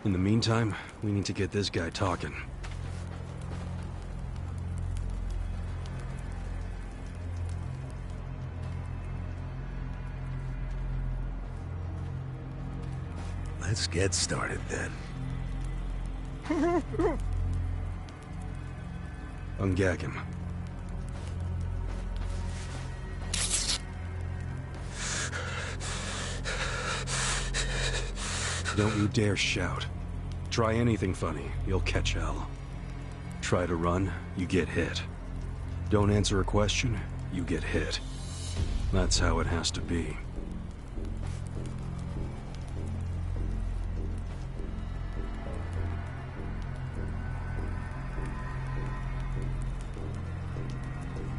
In the meantime, we need to get this guy talking. Let's get started then. Ungag him. Don't you dare shout. Try anything funny, you'll catch hell. Try to run, you get hit. Don't answer a question, you get hit. That's how it has to be.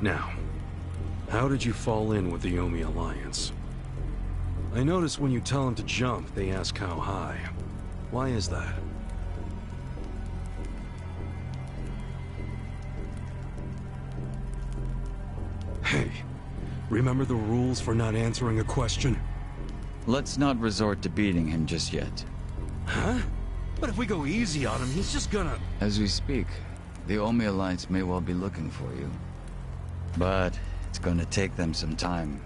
Now, how did you fall in with the Omi Alliance? I notice when you tell them to jump, they ask how high. Why is that? Hey, remember the rules for not answering a question? Let's not resort to beating him just yet. Huh? But if we go easy on him, he's just gonna... As we speak, the Omi Alliance may well be looking for you. But it's gonna take them some time.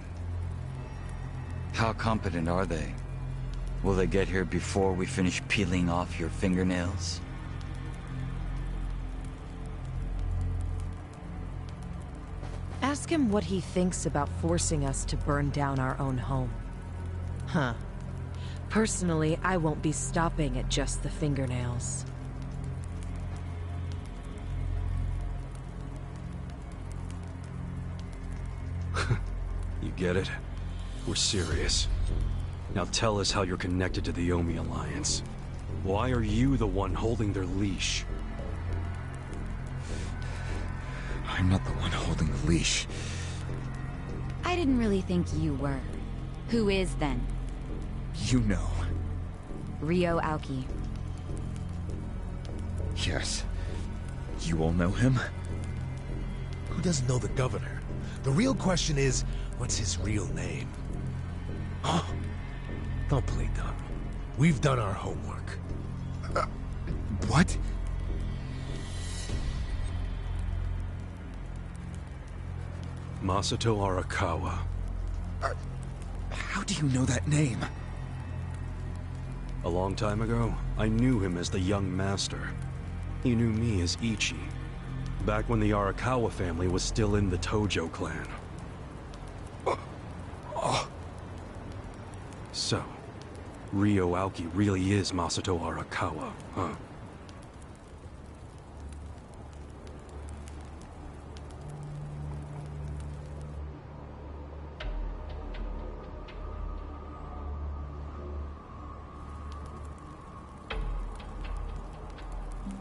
How competent are they? Will they get here before we finish peeling off your fingernails? Ask him what he thinks about forcing us to burn down our own home. Huh. Personally, I won't be stopping at just the fingernails. You get it? We're serious. Now tell us how you're connected to the Omi Alliance. Why are you the one holding their leash? I'm not the one holding the leash. I didn't really think you were. Who is then? You know. Ryo Aoki. Yes. You all know him? Who doesn't know the governor? The real question is, what's his real name? Oh, don't play dumb. We've done our homework. What? Masato Arakawa. How do you know that name? A long time ago, I knew him as the young master. He knew me as Ichi. Back when the Arakawa family was still in the Tojo clan. So, Ryo Aoki really is Masato Arakawa, huh?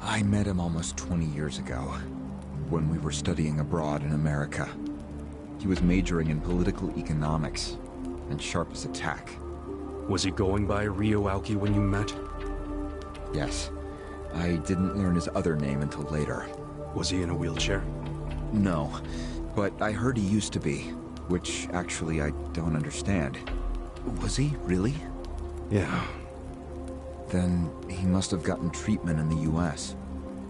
I met him almost 20 years ago, when we were studying abroad in America. He was majoring in political economics, and sharp as a tack. Was he going by Ryo Aoki when you met? Yes. I didn't learn his other name until later. Was he in a wheelchair? No, but I heard he used to be, which actually I don't understand. Was he, really? Yeah. Then he must have gotten treatment in the US.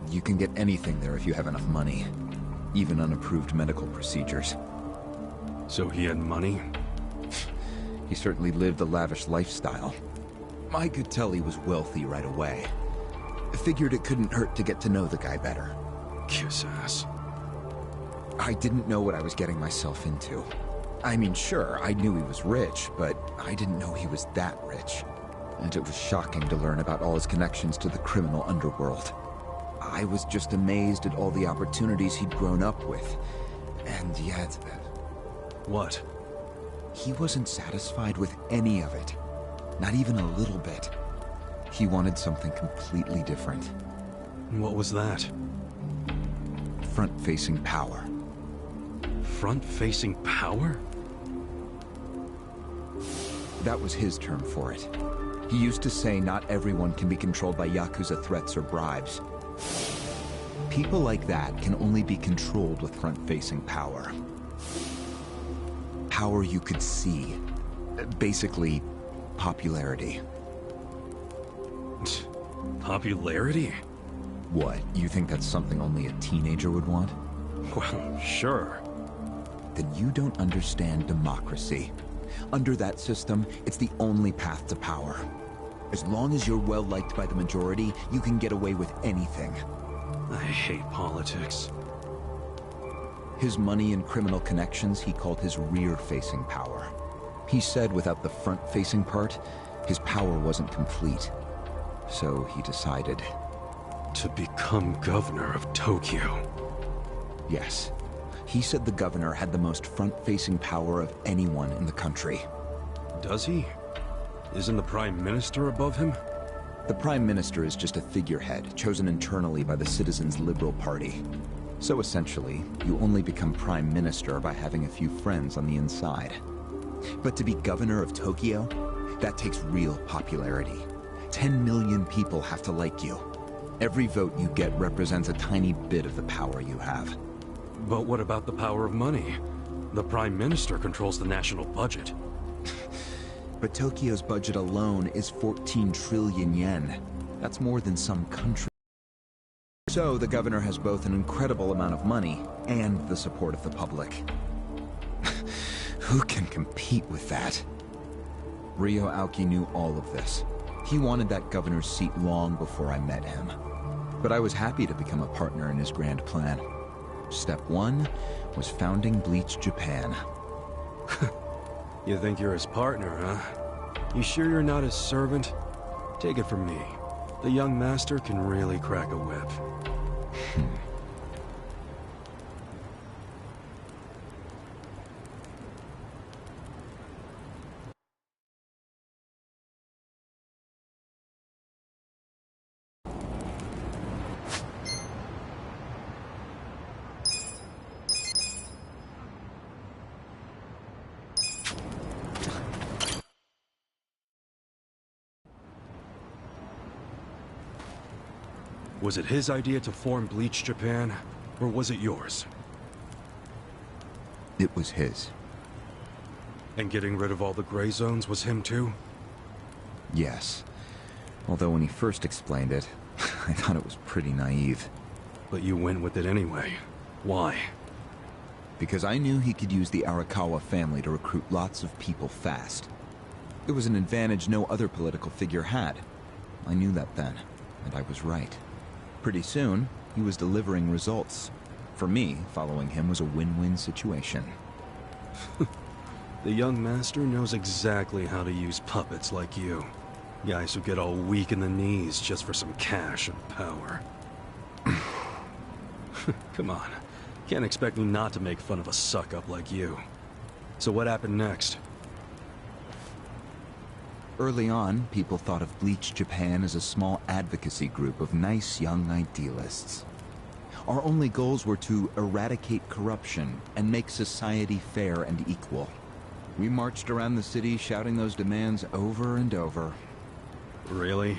You can get anything there if you have enough money. Even unapproved medical procedures. So he had money? He certainly lived a lavish lifestyle. I could tell he was wealthy right away. Figured it couldn't hurt to get to know the guy better. Kiss ass. I didn't know what I was getting myself into. I mean, sure, I knew he was rich, but I didn't know he was that rich. And it was shocking to learn about all his connections to the criminal underworld. I was just amazed at all the opportunities he'd grown up with. And yet... What? He wasn't satisfied with any of it. Not even a little bit. He wanted something completely different. What was that? Front-facing power. Front-facing power? That was his term for it. He used to say not everyone can be controlled by Yakuza threats or bribes. People like that can only be controlled with front-facing power. Power you could see. Basically, popularity. Popularity? What, you think that's something only a teenager would want? Well, sure. Then you don't understand democracy. Under that system, it's the only path to power. As long as you're well-liked by the majority, you can get away with anything. I hate politics. His money and criminal connections he called his rear-facing power. He said without the front-facing part, his power wasn't complete. So he decided... to become governor of Tokyo. Yes. He said the governor had the most front-facing power of anyone in the country. Does he? Isn't the Prime Minister above him? The Prime Minister is just a figurehead, chosen internally by the Citizens' Liberal Party. So essentially, you only become Prime Minister by having a few friends on the inside. But to be governor of Tokyo, that takes real popularity. 10 million people have to like you. Every vote you get represents a tiny bit of the power you have. But what about the power of money? The Prime Minister controls the national budget. But Tokyo's budget alone is 14 trillion yen. That's more than some country. So the governor has both an incredible amount of money and the support of the public. Who can compete with that? Ryo Aoki knew all of this. He wanted that governor's seat long before I met him. But I was happy to become a partner in his grand plan. Step one was founding Bleach Japan. You think you're his partner, huh? You sure you're not his servant? Take it from me. The young master can really crack a whip. Was it his idea to form Bleach Japan, or was it yours? It was his. And getting rid of all the gray zones was him too? Yes. Although when he first explained it, I thought it was pretty naive. But you went with it anyway. Why? Because I knew he could use the Arakawa family to recruit lots of people fast. It was an advantage no other political figure had. I knew that then, and I was right. Pretty soon, he was delivering results. For me, following him was a win-win situation. The young master knows exactly how to use puppets like you. Guys who get all weak in the knees just for some cash and power. Come on. Can't expect me not to make fun of a suck-up like you. So what happened next? Early on, people thought of Bleach Japan as a small advocacy group of nice young idealists. Our only goals were to eradicate corruption and make society fair and equal. We marched around the city shouting those demands over and over. Really?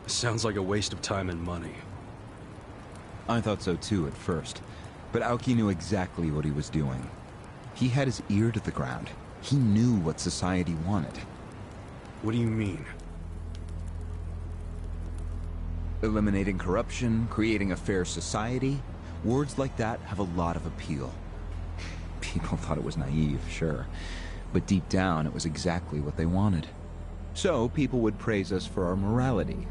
Sounds like a waste of time and money. I thought so too at first, but Aoki knew exactly what he was doing. He had his ear to the ground. He knew what society wanted. What do you mean? Eliminating corruption, creating a fair society, words like that have a lot of appeal. People thought it was naive, sure, but deep down it was exactly what they wanted. So people would praise us for our morality,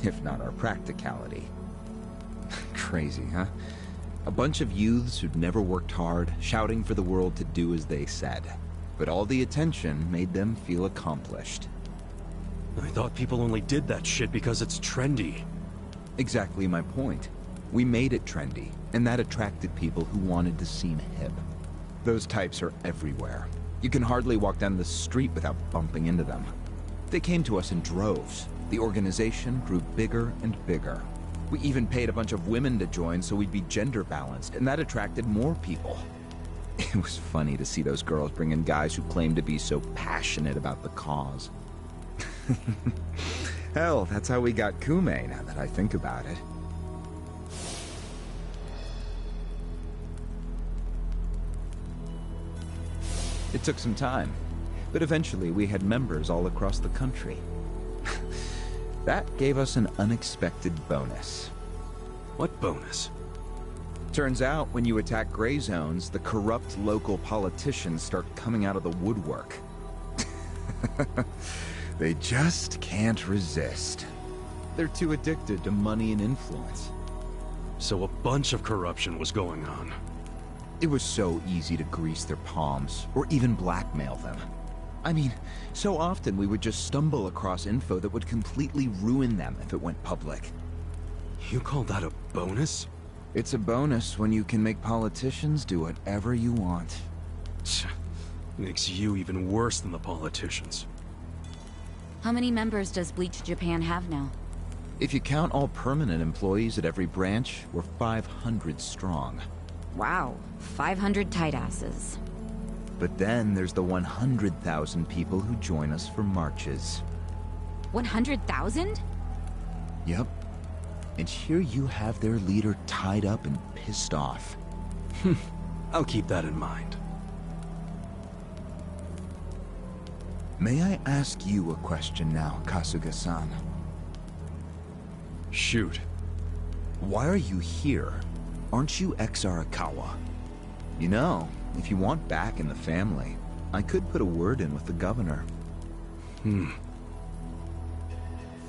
if not our practicality. Crazy, huh? A bunch of youths who'd never worked hard, shouting for the world to do as they said. But all the attention made them feel accomplished. I thought people only did that shit because it's trendy. Exactly my point. We made it trendy, and that attracted people who wanted to seem hip. Those types are everywhere. You can hardly walk down the street without bumping into them. They came to us in droves. The organization grew bigger and bigger. We even paid a bunch of women to join so we'd be gender balanced, and that attracted more people. It was funny to see those girls bring in guys who claimed to be so passionate about the cause. Hell, that's how we got Kume, now that I think about it. It took some time, but eventually we had members all across the country. That gave us an unexpected bonus. What bonus? Turns out, when you attack gray zones, the corrupt local politicians start coming out of the woodwork. They just can't resist. They're too addicted to money and influence. So a bunch of corruption was going on. It was so easy to grease their palms, or even blackmail them. I mean, so often we would just stumble across info that would completely ruin them if it went public. You call that a bonus? It's a bonus when you can make politicians do whatever you want. Makes you even worse than the politicians. How many members does Bleach Japan have now? If you count all permanent employees at every branch, we're 500 strong. Wow, 500 tight asses. But then there's the 100,000 people who join us for marches. 100,000? Yep. And here you have their leader tied up and pissed off. I'll keep that in mind. May I ask you a question now, Kasuga-san? Shoot. Why are you here? Aren't you ex-Arakawa? You know, if you want back in the family, I could put a word in with the governor.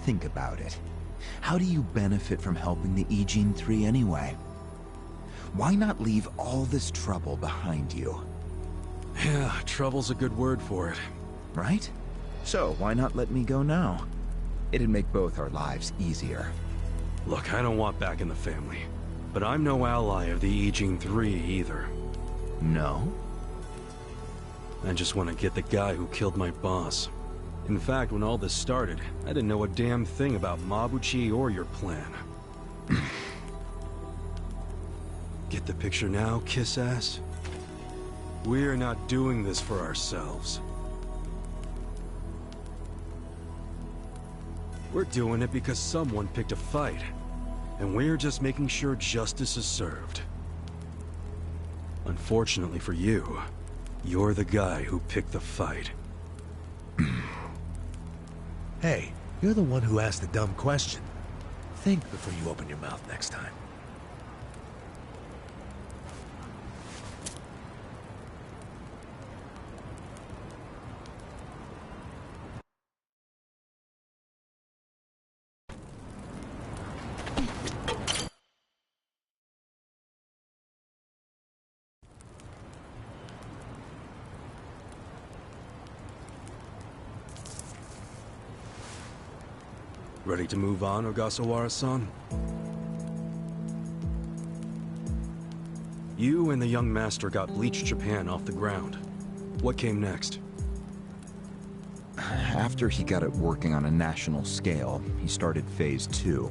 Think about it. How do you benefit from helping the Ijin 3 anyway? Why not leave all this trouble behind you? Yeah, trouble's a good word for it. Right? So why not let me go now? It'd make both our lives easier. Look, I don't want back in the family. But I'm no ally of the Ijin 3 either. No? I just want to get the guy who killed my boss. In fact, when all this started, I didn't know a damn thing about Mabuchi or your plan. Get the picture now, kiss ass? We're not doing this for ourselves. We're doing it because someone picked a fight. And we're just making sure justice is served. Unfortunately for you, you're the guy who picked the fight. Hey, you're the one who asked the dumb question. Think before you open your mouth next time. Ready to move on, Ogasawara-san? You and the young master got Bleach Japan off the ground. What came next? After he got it working on a national scale, he started Phase 2.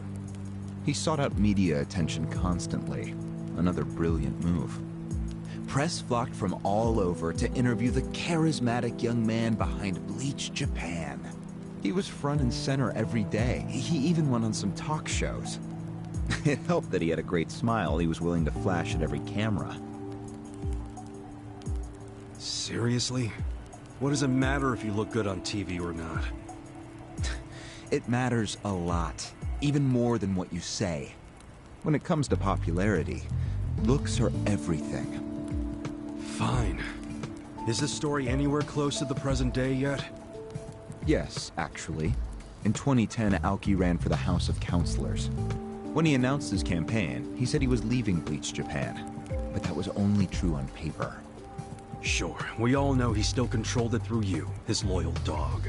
He sought out media attention constantly. Another brilliant move. Press flocked from all over to interview the charismatic young man behind Bleach Japan. He was front and center every day. He even went on some talk shows. It helped that he had a great smile he was willing to flash at every camera. Seriously? What does it matter if you look good on TV or not? It matters a lot. even more than what you say. When it comes to popularity, looks are everything. Fine. Is this story anywhere close to the present day yet? Yes, actually. In 2010, Aoki ran for the House of Councilors. When he announced his campaign, he said he was leaving Bleach Japan. But that was only true on paper. Sure, we all know he still controlled it through you, his loyal dog.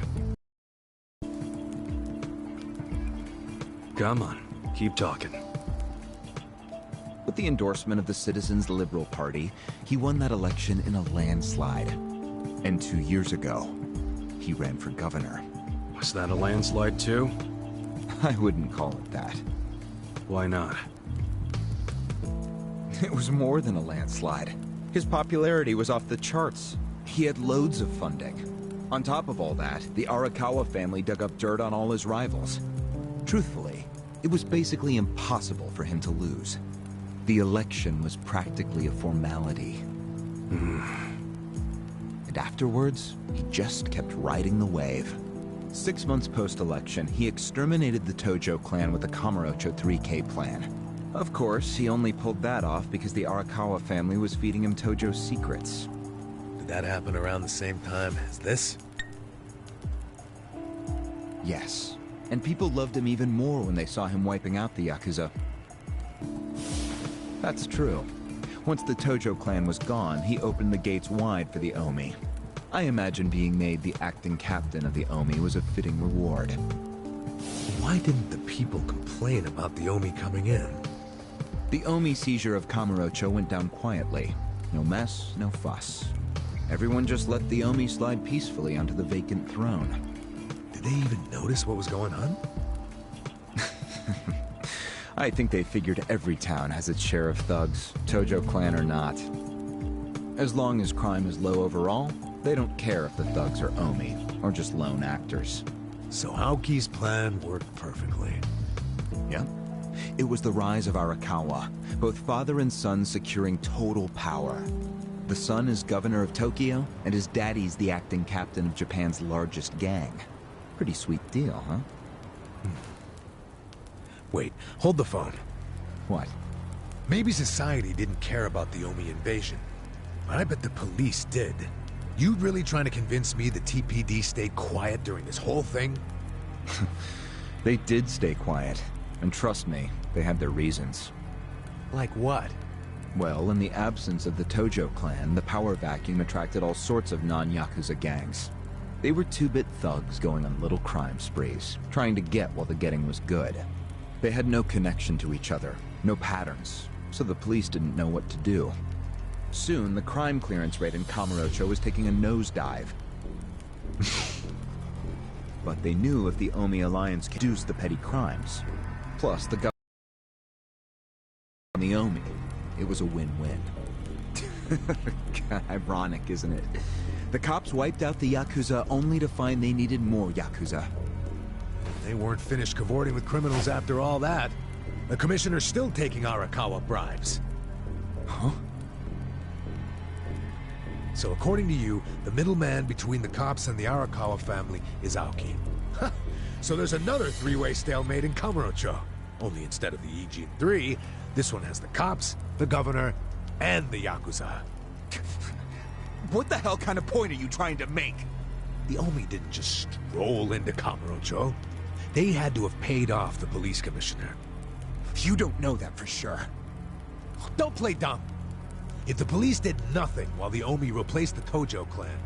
Come on, keep talking. With the endorsement of the Citizens Liberal Party, he won that election in a landslide. And 2 years ago, he ran for governor. Was that a landslide too? I wouldn't call it that. Why not? It was more than a landslide. His popularity was off the charts. He had loads of funding. On top of all that, the Arakawa family dug up dirt on all his rivals. Truthfully, it was basically impossible for him to lose. The election was practically a formality. And afterwards, he just kept riding the wave. 6 months post-election, he exterminated the Tojo clan with the Kamurocho 3K plan. Of course, he only pulled that off because the Arakawa family was feeding him Tojo's secrets. Did that happen around the same time as this? Yes. And people loved him even more when they saw him wiping out the Yakuza. That's true. Once the Tojo clan was gone, he opened the gates wide for the Omi. I imagine being made the acting captain of the Omi was a fitting reward. Why didn't the people complain about the Omi coming in? The Omi seizure of Kamurocho went down quietly. No mess, no fuss. Everyone just let the Omi slide peacefully onto the vacant throne. Did they even notice what was going on? I think they figured every town has its share of thugs, Tojo clan or not. As long as crime is low overall, they don't care if the thugs are Omi, or just lone actors. So Aoki's plan worked perfectly. Yep. It was the rise of Arakawa, both father and son securing total power. The son is governor of Tokyo, and his daddy's the acting captain of Japan's largest gang. Pretty sweet deal, huh? Wait, hold the phone. What? Maybe society didn't care about the Omi invasion, but I bet the police did. You really trying to convince me the TPD stayed quiet during this whole thing? They did stay quiet. And trust me, they had their reasons. Like what? Well, in the absence of the Tojo clan, the power vacuum attracted all sorts of non-Yakuza gangs. They were two-bit thugs going on little crime sprees, trying to get while the getting was good. They had no connection to each other, no patterns, so the police didn't know what to do. Soon, the crime clearance rate in Kamurocho was taking a nosedive. But they knew if the Omi Alliance could reduce the petty crimes, plus the government and the Omi, it was a win-win. Ironic, isn't it? The cops wiped out the Yakuza only to find they needed more Yakuza. They weren't finished cavorting with criminals after all that. The commissioner's still taking Arakawa bribes. Huh? So according to you, the middleman between the cops and the Arakawa family is Aoki. So there's another three-way stalemate in Kamurocho. Only instead of the Ijin 3, this one has the cops, the governor, and the Yakuza. What the hell kind of point are you trying to make? The Omi didn't just stroll into Kamurocho. They had to have paid off the police commissioner. You don't know that for sure. Don't play dumb. If the police did nothing while the Omi replaced the Tojo clan,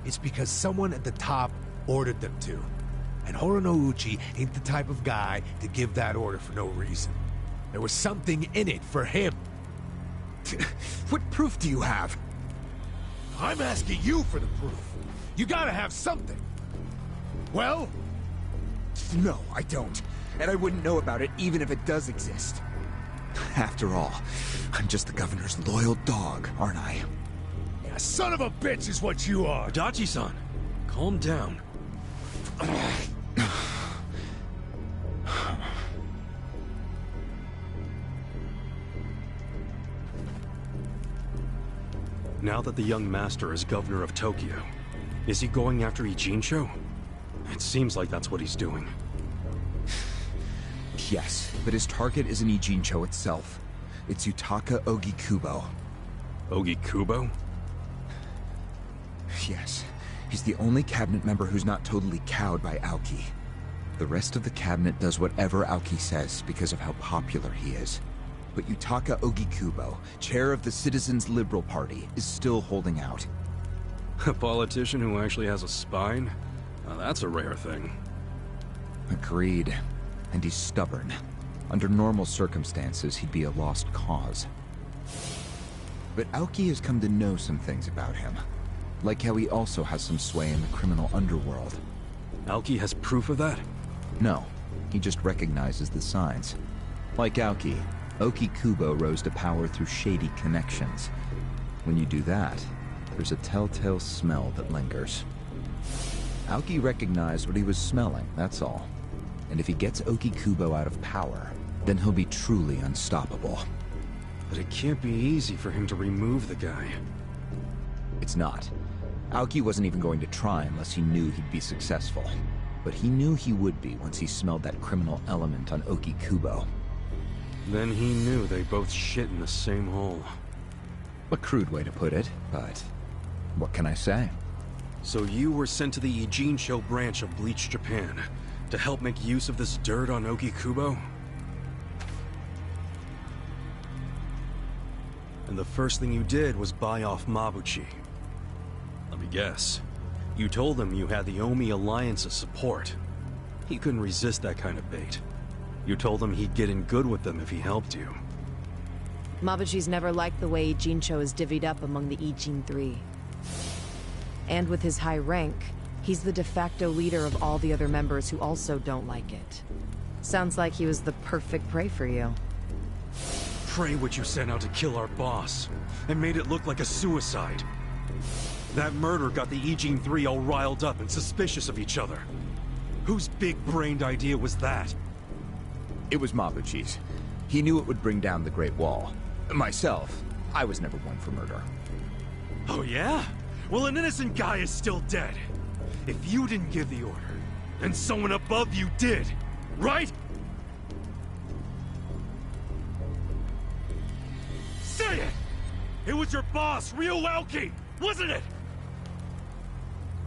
it's because someone at the top ordered them to. And Horonouchi ain't the type of guy to give that order for no reason. There was something in it for him. What proof do you have? I'm asking you for the proof. You gotta have something. Well? No, I don't. And I wouldn't know about it even if it does exist. After all, I'm just the governor's loyal dog, aren't I? Yeah, son of a bitch is what you are! Adachi-san, calm down. Now that the young master is governor of Tokyo, is he going after Ijincho? It seems like that's what he's doing. Yes, but his target isn't Ijincho itself. It's Yutaka Ogikubo. Ogikubo? Yes. He's the only cabinet member who's not totally cowed by Aoki. The rest of the cabinet does whatever Aoki says because of how popular he is. But Yutaka Ogikubo, chair of the Citizens Liberal Party, is still holding out. A politician who actually has a spine? Now that's a rare thing. Agreed. And he's stubborn. Under normal circumstances, he'd be a lost cause. But Aoki has come to know some things about him. Like how he also has some sway in the criminal underworld. Aoki has proof of that? No. He just recognizes the signs. Like Aoki, Ogikubo rose to power through shady connections. When you do that, there's a telltale smell that lingers. Aoki recognized what he was smelling, that's all. And if he gets Ogikubo out of power, then he'll be truly unstoppable. But it can't be easy for him to remove the guy. It's not. Aoki wasn't even going to try unless he knew he'd be successful. But he knew he would be once he smelled that criminal element on Ogikubo. Then he knew they both shit in the same hole. A crude way to put it, but what can I say? So you were sent to the Ijincho branch of Bleach Japan to help make use of this dirt on Ogikubo? And the first thing you did was buy off Mabuchi. Let me guess. You told him you had the Omi Alliance's support. He couldn't resist that kind of bait. You told him he'd get in good with them if he helped you. Mabuchi's never liked the way Ijincho is divvied up among the Ijin Three. And with his high rank, he's the de facto leader of all the other members who also don't like it. Sounds like he was the perfect prey for you. Prey what you sent out to kill our boss, and made it look like a suicide. That murder got the Ijin Three all riled up and suspicious of each other. Whose big-brained idea was that? It was Mabuchi's. He knew it would bring down the Great Wall. Myself, I was never one for murder. Oh yeah? Well, an innocent guy is still dead. If you didn't give the order, then someone above you did, right? Say it! It was your boss, Ryo Aoki, wasn't it?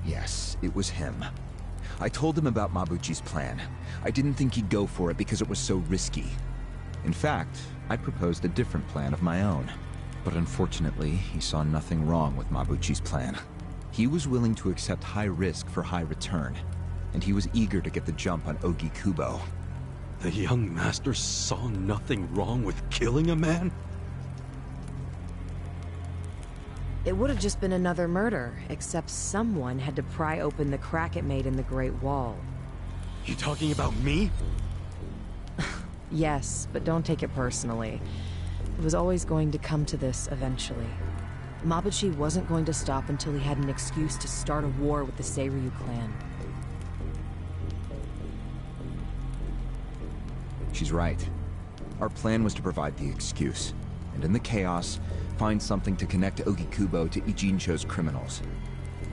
Yes, it was him. I told him about Mabuchi's plan. I didn't think he'd go for it because it was so risky. In fact, I proposed a different plan of my own. But unfortunately, he saw nothing wrong with Mabuchi's plan. He was willing to accept high risk for high return, and he was eager to get the jump on Ogikubo. The young master saw nothing wrong with killing a man? It would have just been another murder, except someone had to pry open the crack it made in the Great Wall. You talking about me? Yes, but don't take it personally. It was always going to come to this eventually. Mabuchi wasn't going to stop until he had an excuse to start a war with the Seiryu clan. She's right. Our plan was to provide the excuse, and in the chaos, find something to connect Ogikubo to Ijincho's criminals.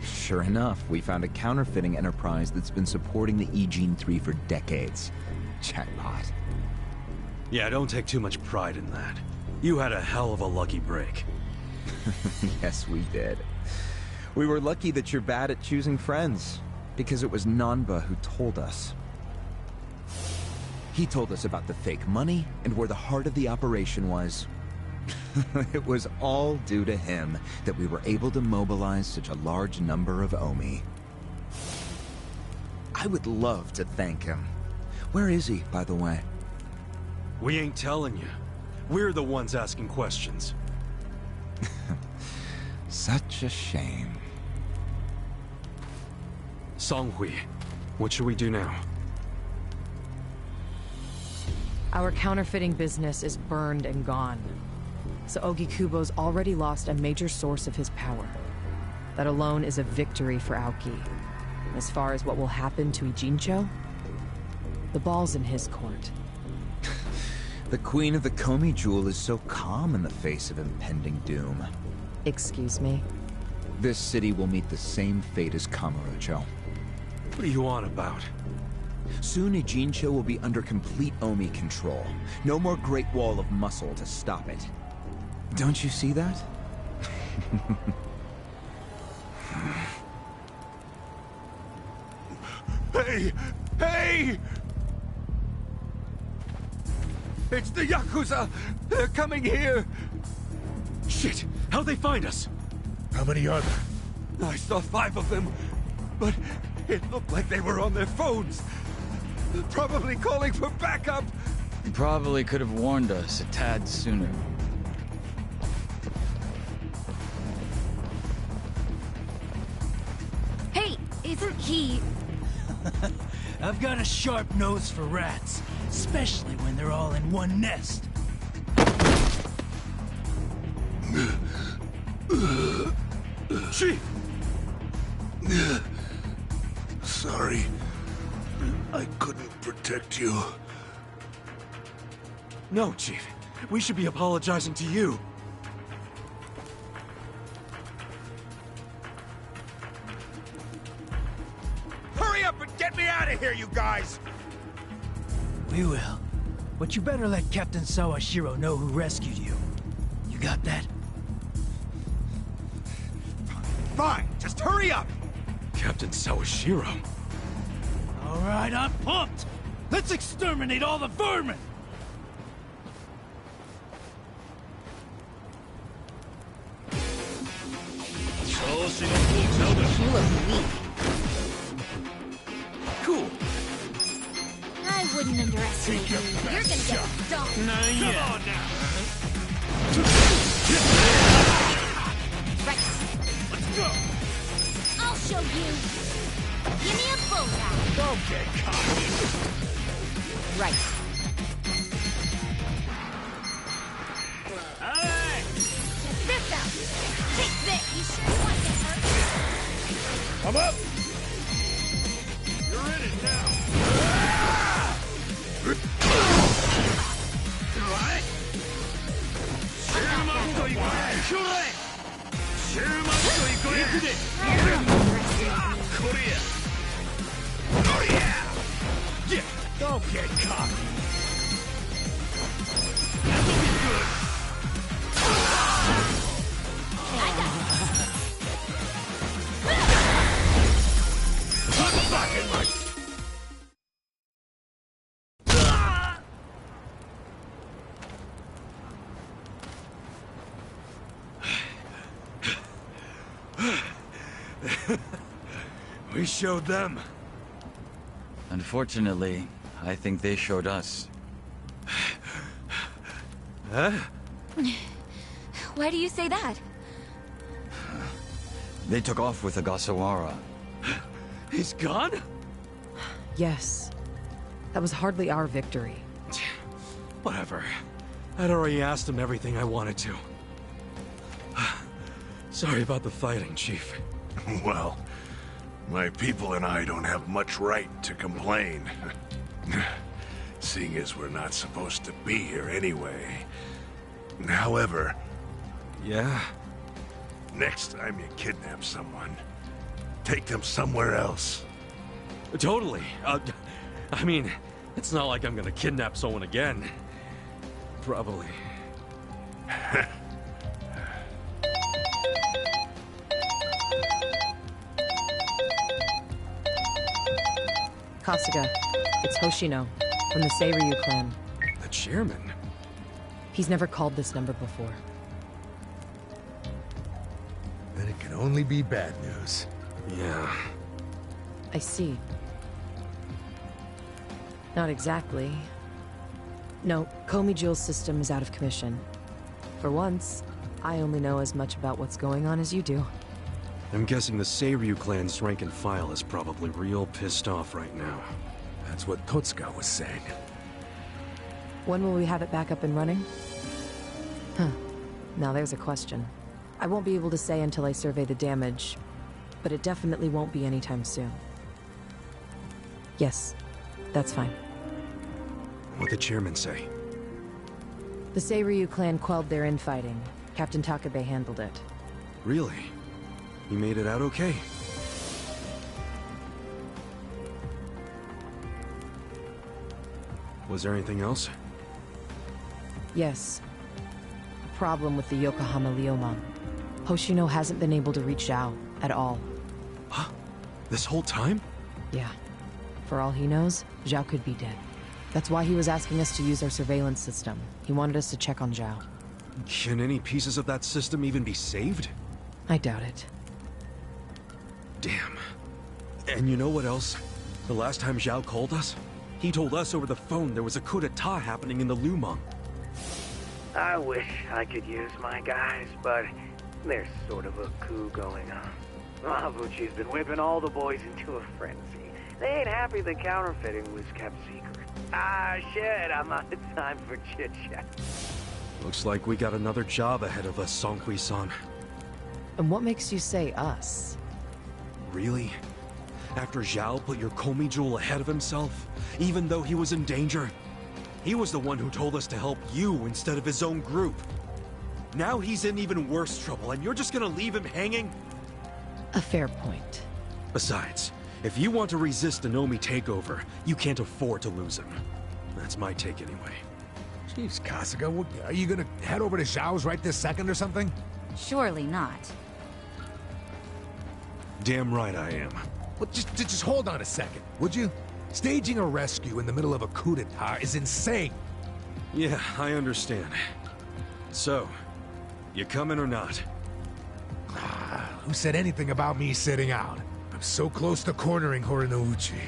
Sure enough, we found a counterfeiting enterprise that's been supporting the Ijin Three for decades. Jackpot. Yeah, don't take too much pride in that. You had a hell of a lucky break. Yes, we did. We were lucky that you're bad at choosing friends, because it was Nanba who told us. He told us about the fake money and where the heart of the operation was. It was all due to him that we were able to mobilize such a large number of Omi. I would love to thank him. Where is he, by the way? We ain't telling you. We're the ones asking questions. Such a shame. Songhui, what should we do now? Our counterfeiting business is burned and gone. So Ogikubo's already lost a major source of his power. That alone is a victory for Aoki. As far as what will happen to Ijincho, the ball's in his court. The Queen of the Komi Jewel is so calm in the face of impending doom. Excuse me? This city will meet the same fate as Kamurocho. What are you on about? Soon Ijincho will be under complete Omi control. No more Great Wall of Muscle to stop it. Don't you see that? Hey! Hey! It's the Yakuza! They're coming here! Shit! How'd they find us? How many are there? I saw 5 of them, but it looked like they were on their phones. Probably calling for backup. Probably could have warned us a tad sooner. Hey, isn't he... I've got a sharp nose for rats, especially when they're all in one nest. Chief! Sorry. I couldn't protect you. No, Chief. We should be apologizing to you. Hurry up and get me out of here, you guys! We will. But you better let Captain Sawashiro know who rescued you. You got that? Fine, just hurry up! Captain Sawashiro. All right, I'm pumped. Let's exterminate all the vermin. You look weak. Cool. I wouldn't underestimate you. You're gonna get stomped. Come on now. Right. Let's go. I'll show you. Give me a bullseye. Don't get cocky. Right. All right. Check this out. Take this. You sure you want to get hurt? I'm up! You're in it now! Don't get cocky. This'll be good. I got I'm back in my... We showed them. Unfortunately, I think they showed us. Huh? Why do you say that? They took off with Ogasawara. He's gone? Yes. That was hardly our victory. Whatever. I'd already asked him everything I wanted to. Sorry about the fighting, Chief. Well, my people and I don't have much right to complain. Seeing as we're not supposed to be here anyway. However... Yeah? Next time you kidnap someone, take them somewhere else. Totally. I mean, it's not like I'm gonna kidnap someone again. Probably. Kasuga, it's Hoshino, from the Seiryu clan. The chairman? He's never called this number before. Then it can only be bad news. Yeah. I see. Not exactly. No, Komijul's system is out of commission. For once, I only know as much about what's going on as you do. I'm guessing the Seiryu clan's rank and file is probably real pissed off right now. That's what Totsuka was saying. When will we have it back up and running? Huh. Now there's a question. I won't be able to say until I survey the damage, but it definitely won't be anytime soon. Yes, that's fine. What'd the chairman say? The Seiryu clan quelled their infighting. Captain Takabe handled it. Really? He made it out okay? Was there anything else? Yes. A problem with the Yokohama Liumang. Hoshino hasn't been able to reach Zhao at all. Huh? This whole time? Yeah. For all he knows, Zhao could be dead. That's why he was asking us to use our surveillance system. He wanted us to check on Zhao. Can any pieces of that system even be saved? I doubt it. Damn. And you know what else? The last time Zhao called us, he told us over the phone there was a coup d'etat happening in the Liumang. I wish I could use my guys, but there's sort of a coup going on. Mabuchi's been whipping all the boys into a frenzy. They ain't happy the counterfeiting was kept secret. Ah, shit, I'm out of time for chit-chat. Looks like we got another job ahead of us, Songhui-san. And what makes you say us? Really? After Zhao put your Komi jewel ahead of himself, even though he was in danger? He was the one who told us to help you instead of his own group. Now he's in even worse trouble, and you're just gonna leave him hanging? A fair point. Besides, if you want to resist an Omi takeover, you can't afford to lose him. That's my take anyway. Jeez, Kasuga, are you gonna head over to Zhao's right this second or something? Surely not. Damn right I am. Well, just hold on a second, would you? Staging a rescue in the middle of a coup d'etat is insane. Yeah, I understand. So, you coming or not? Who said anything about me sitting out? I'm so close to cornering Horinouchi.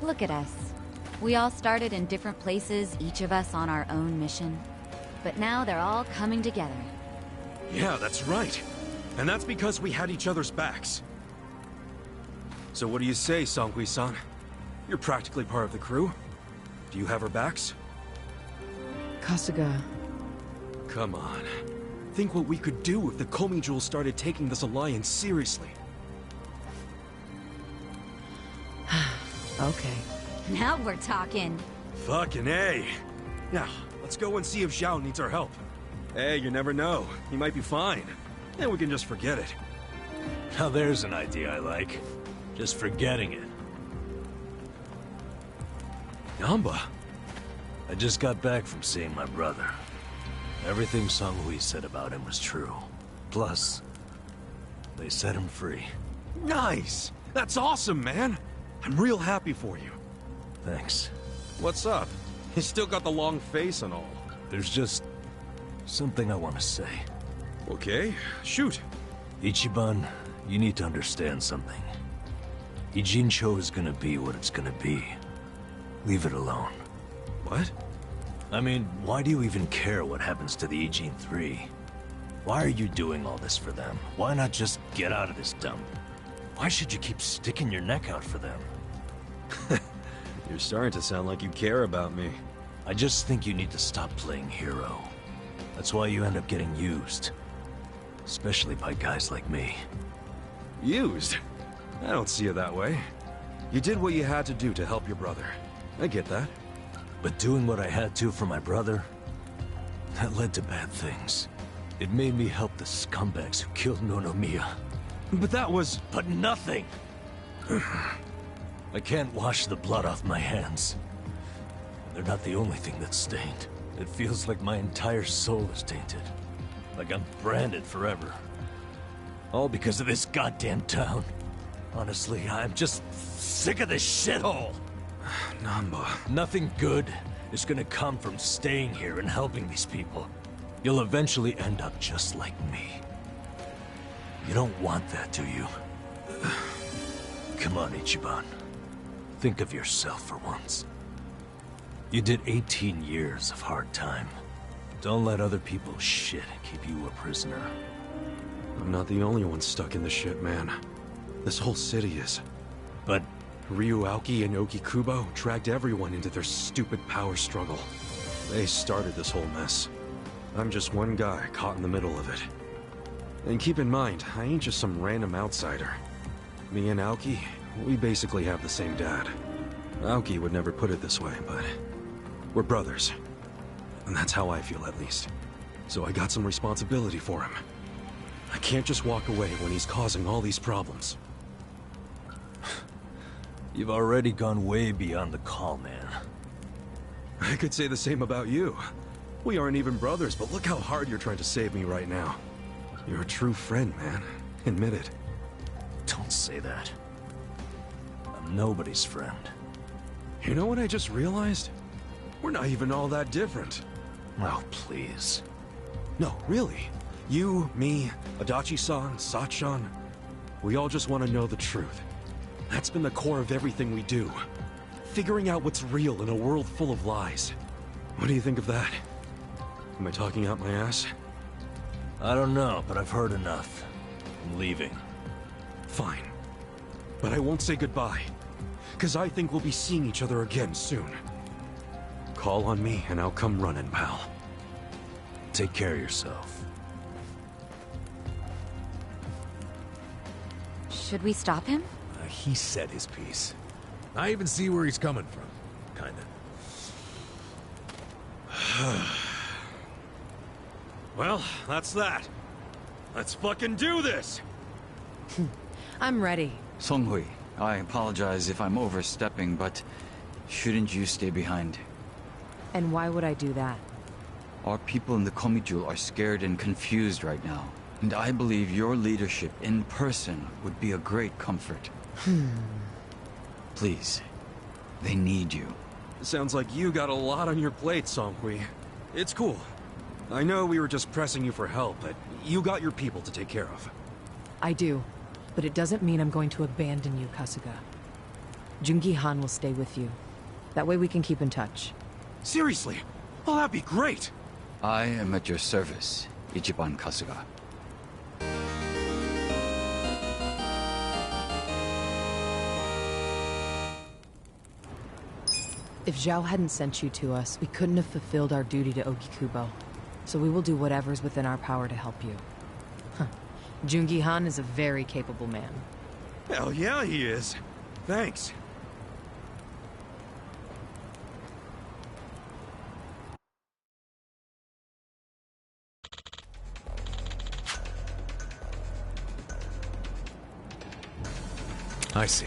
Look at us. We all started in different places, each of us on our own mission. But now they're all coming together. Yeah, that's right. And that's because we had each other's backs. So what do you say, Songhui-san? You're practically part of the crew. Do you have our backs? Kasuga... Come on. Think what we could do if the Komi Jewel started taking this alliance seriously. Okay. Now we're talking. Fucking A. Now, let's go and see if Zhao needs our help. Hey, you never know. He might be fine. And we can just forget it. Now there's an idea I like. Just forgetting it. Yamba. I just got back from seeing my brother. Everything Songhui said about him was true. Plus, they set him free. Nice! That's awesome, man! I'm real happy for you. Thanks. What's up? You still got the long face and all. There's just something I want to say. Okay, shoot. Ichiban, you need to understand something. Ijincho is gonna be what it's gonna be. Leave it alone. What? I mean, why do you even care what happens to the Ijin 3? Why are you doing all this for them? Why not just get out of this dump? Why should you keep sticking your neck out for them? You're starting to sound like you care about me. I just think you need to stop playing hero. That's why you end up getting used. Especially by guys like me. Used? I don't see it that way. You did what you had to do to help your brother. I get that. But doing what I had to for my brother, that led to bad things. It made me help the scumbags who killed Nonomiya. But that was... But nothing! I can't wash the blood off my hands. They're not the only thing that's stained. It feels like my entire soul is tainted. Like I'm branded forever. All because of this goddamn town. Honestly, I'm just sick of this shithole! Namba... Nothing good is gonna come from staying here and helping these people. You'll eventually end up just like me. You don't want that, do you? Come on, Ichiban. Think of yourself for once. You did 18 years of hard time. Don't let other people's shit keep you a prisoner. I'm not the only one stuck in the shit, man. This whole city is. But Ryu Aoki and Oki Kubo dragged everyone into their stupid power struggle. They started this whole mess. I'm just one guy caught in the middle of it. And keep in mind, I ain't just some random outsider. Me and Aoki, we basically have the same dad. Aoki would never put it this way, but we're brothers. And that's how I feel, at least. So I got some responsibility for him. I can't just walk away when he's causing all these problems. You've already gone way beyond the call, man. I could say the same about you. We aren't even brothers, but look how hard you're trying to save me right now. You're a true friend, man. Admit it. Don't say that. I'm nobody's friend. You know what I just realized? We're not even all that different. Oh, please. No, really. You, me, Adachi-san, Sachan, we all just want to know the truth. That's been the core of everything we do. Figuring out what's real in a world full of lies. What do you think of that? Am I talking out my ass? I don't know, but I've heard enough. I'm leaving. Fine. But I won't say goodbye. Because I think we'll be seeing each other again soon. Call on me and I'll come running, pal. Take care of yourself. Should we stop him? He said his piece. I even see where he's coming from. Kinda. Well, that's that. Let's fucking do this! I'm ready. Songhui, I apologize if I'm overstepping, but shouldn't you stay behind? And why would I do that? Our people in the Komijul are scared and confused right now. And I believe your leadership in person would be a great comfort. Please, they need you. Sounds like you got a lot on your plate, Songhui. It's cool. I know we were just pressing you for help, but you got your people to take care of. I do, but it doesn't mean I'm going to abandon you, Kasuga. Jungi Han will stay with you. That way we can keep in touch. Seriously? Oh, that'd be great! I am at your service, Ichiban Kasuga. If Zhao hadn't sent you to us, we couldn't have fulfilled our duty to Ogikubo. So we will do whatever's within our power to help you. Jungi Han is a very capable man. Hell yeah, he is. Thanks. I see.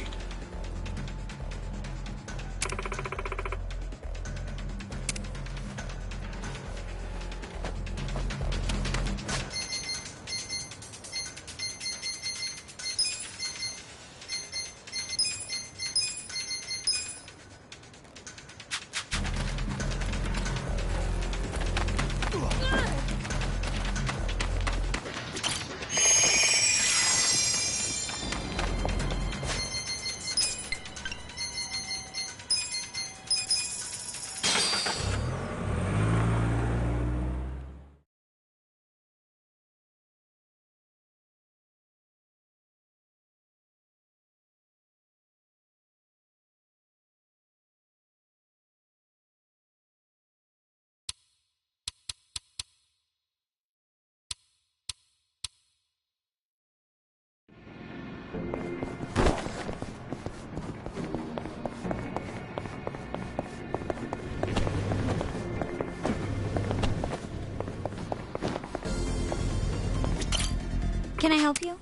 Can I help you?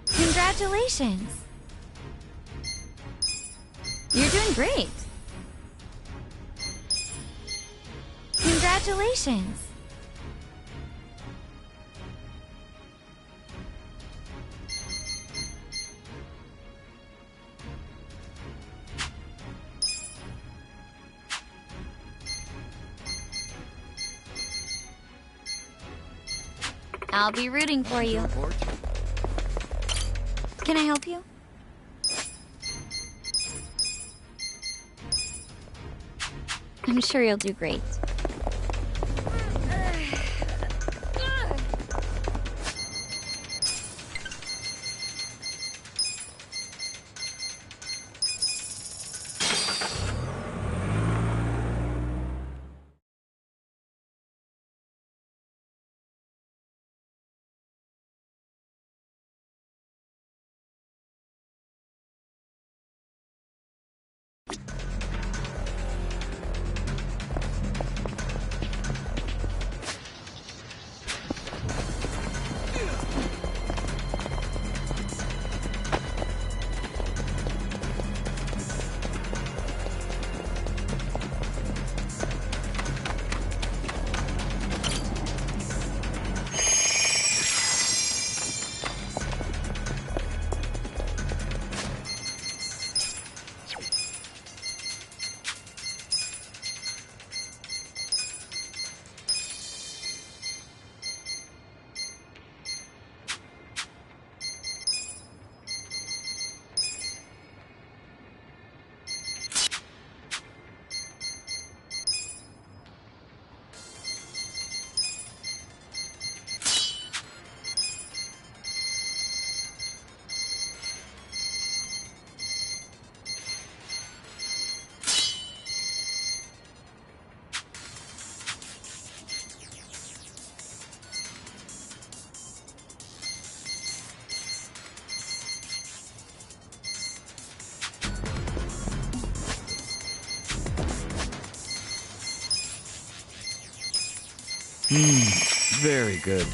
Congratulations! You're doing great! Congratulations! I'll be rooting for you. Can I help you? I'm sure you'll do great. Very good.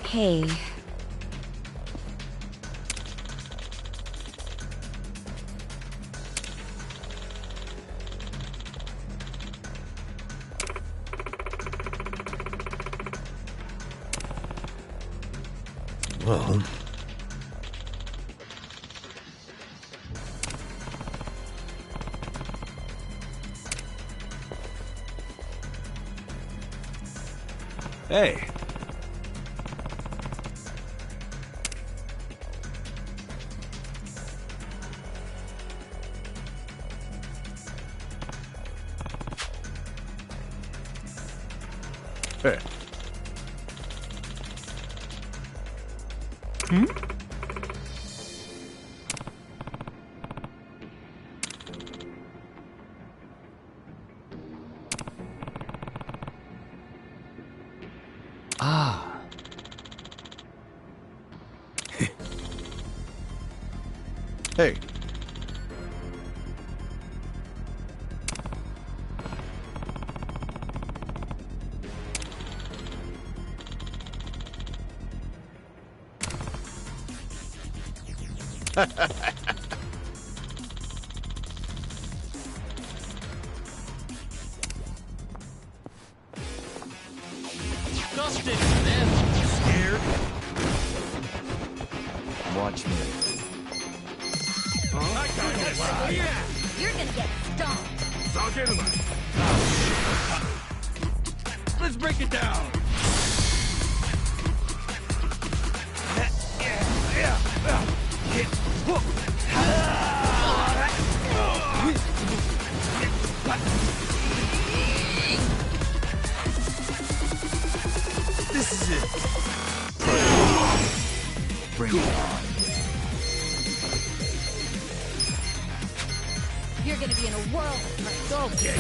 Hey. Well... Hey. Hey. Hmm? Ah. Hey. Disgusting, man. Scared? Watch me. I got this. Yeah. You're gonna get stomped. Let's break it down. This is it. Bring it on. You're gonna be in a world of hurt. Okay.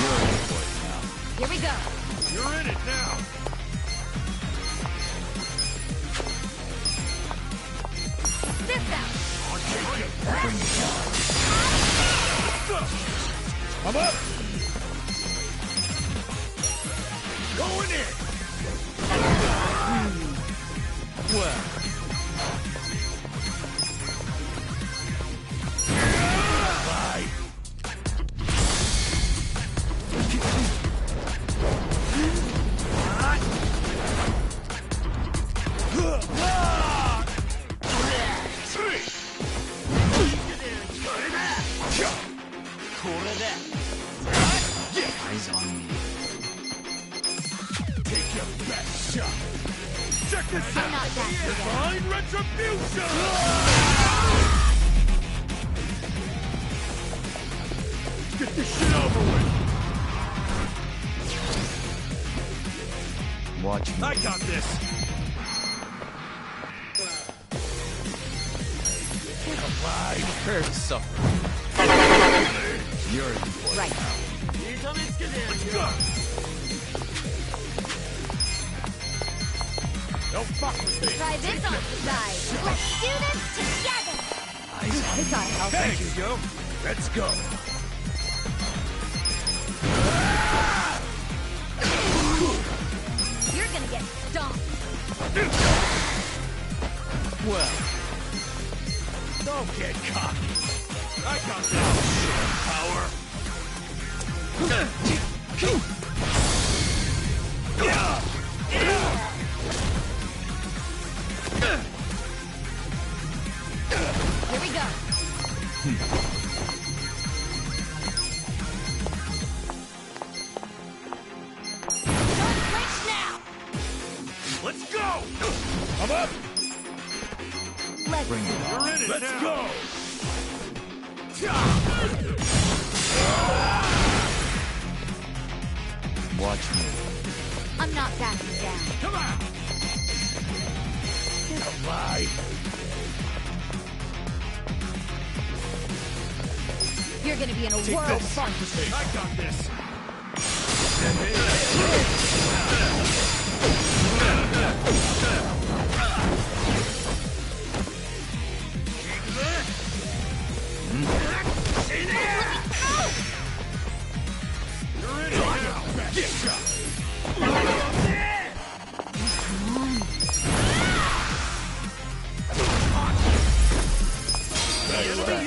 You're in for it now. Here we go. You're in it now. This out. Bring it on. I'm up. Going in. Well. Bye. Eyes on me. Take your best shot. Check this I'm out. not that Divine retribution. Get this shit over with. Watch me. I got this. Prepare to suffer. You're in for it. Right. Let's go. Don't fuck with me. Try this on the side. Let's do this together. Eyes on I me. gotta help. Thank you, Joe. Let's go. You're gonna get stomped. Well, don't get cocky. I got this power. Here we go. I'm up! Bring it on. You're in it. Let's go! Watch me. I'm not backing down. Come on! Get alive! You're gonna be in a Take world this. of fun. I got this.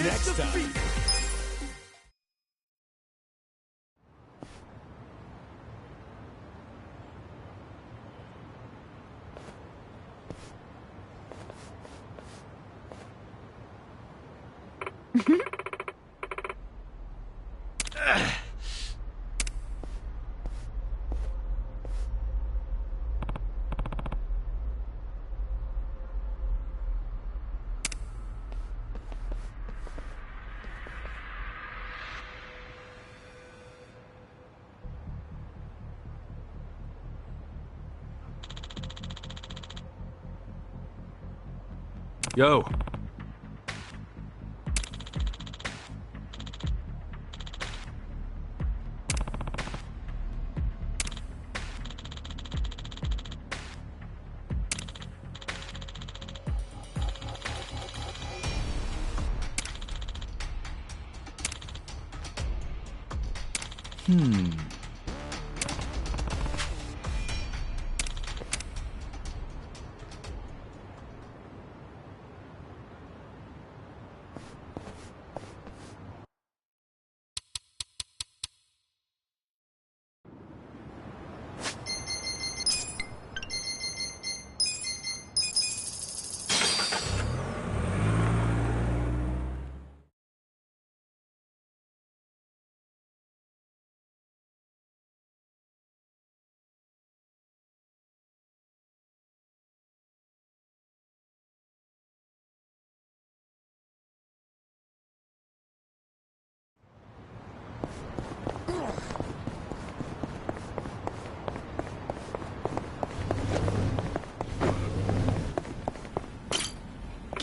Next time. Yo.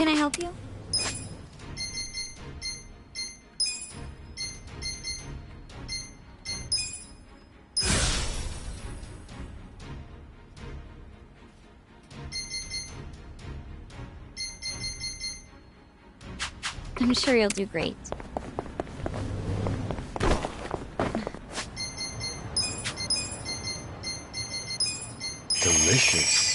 Can I help you? I'm sure you'll do great. Delicious.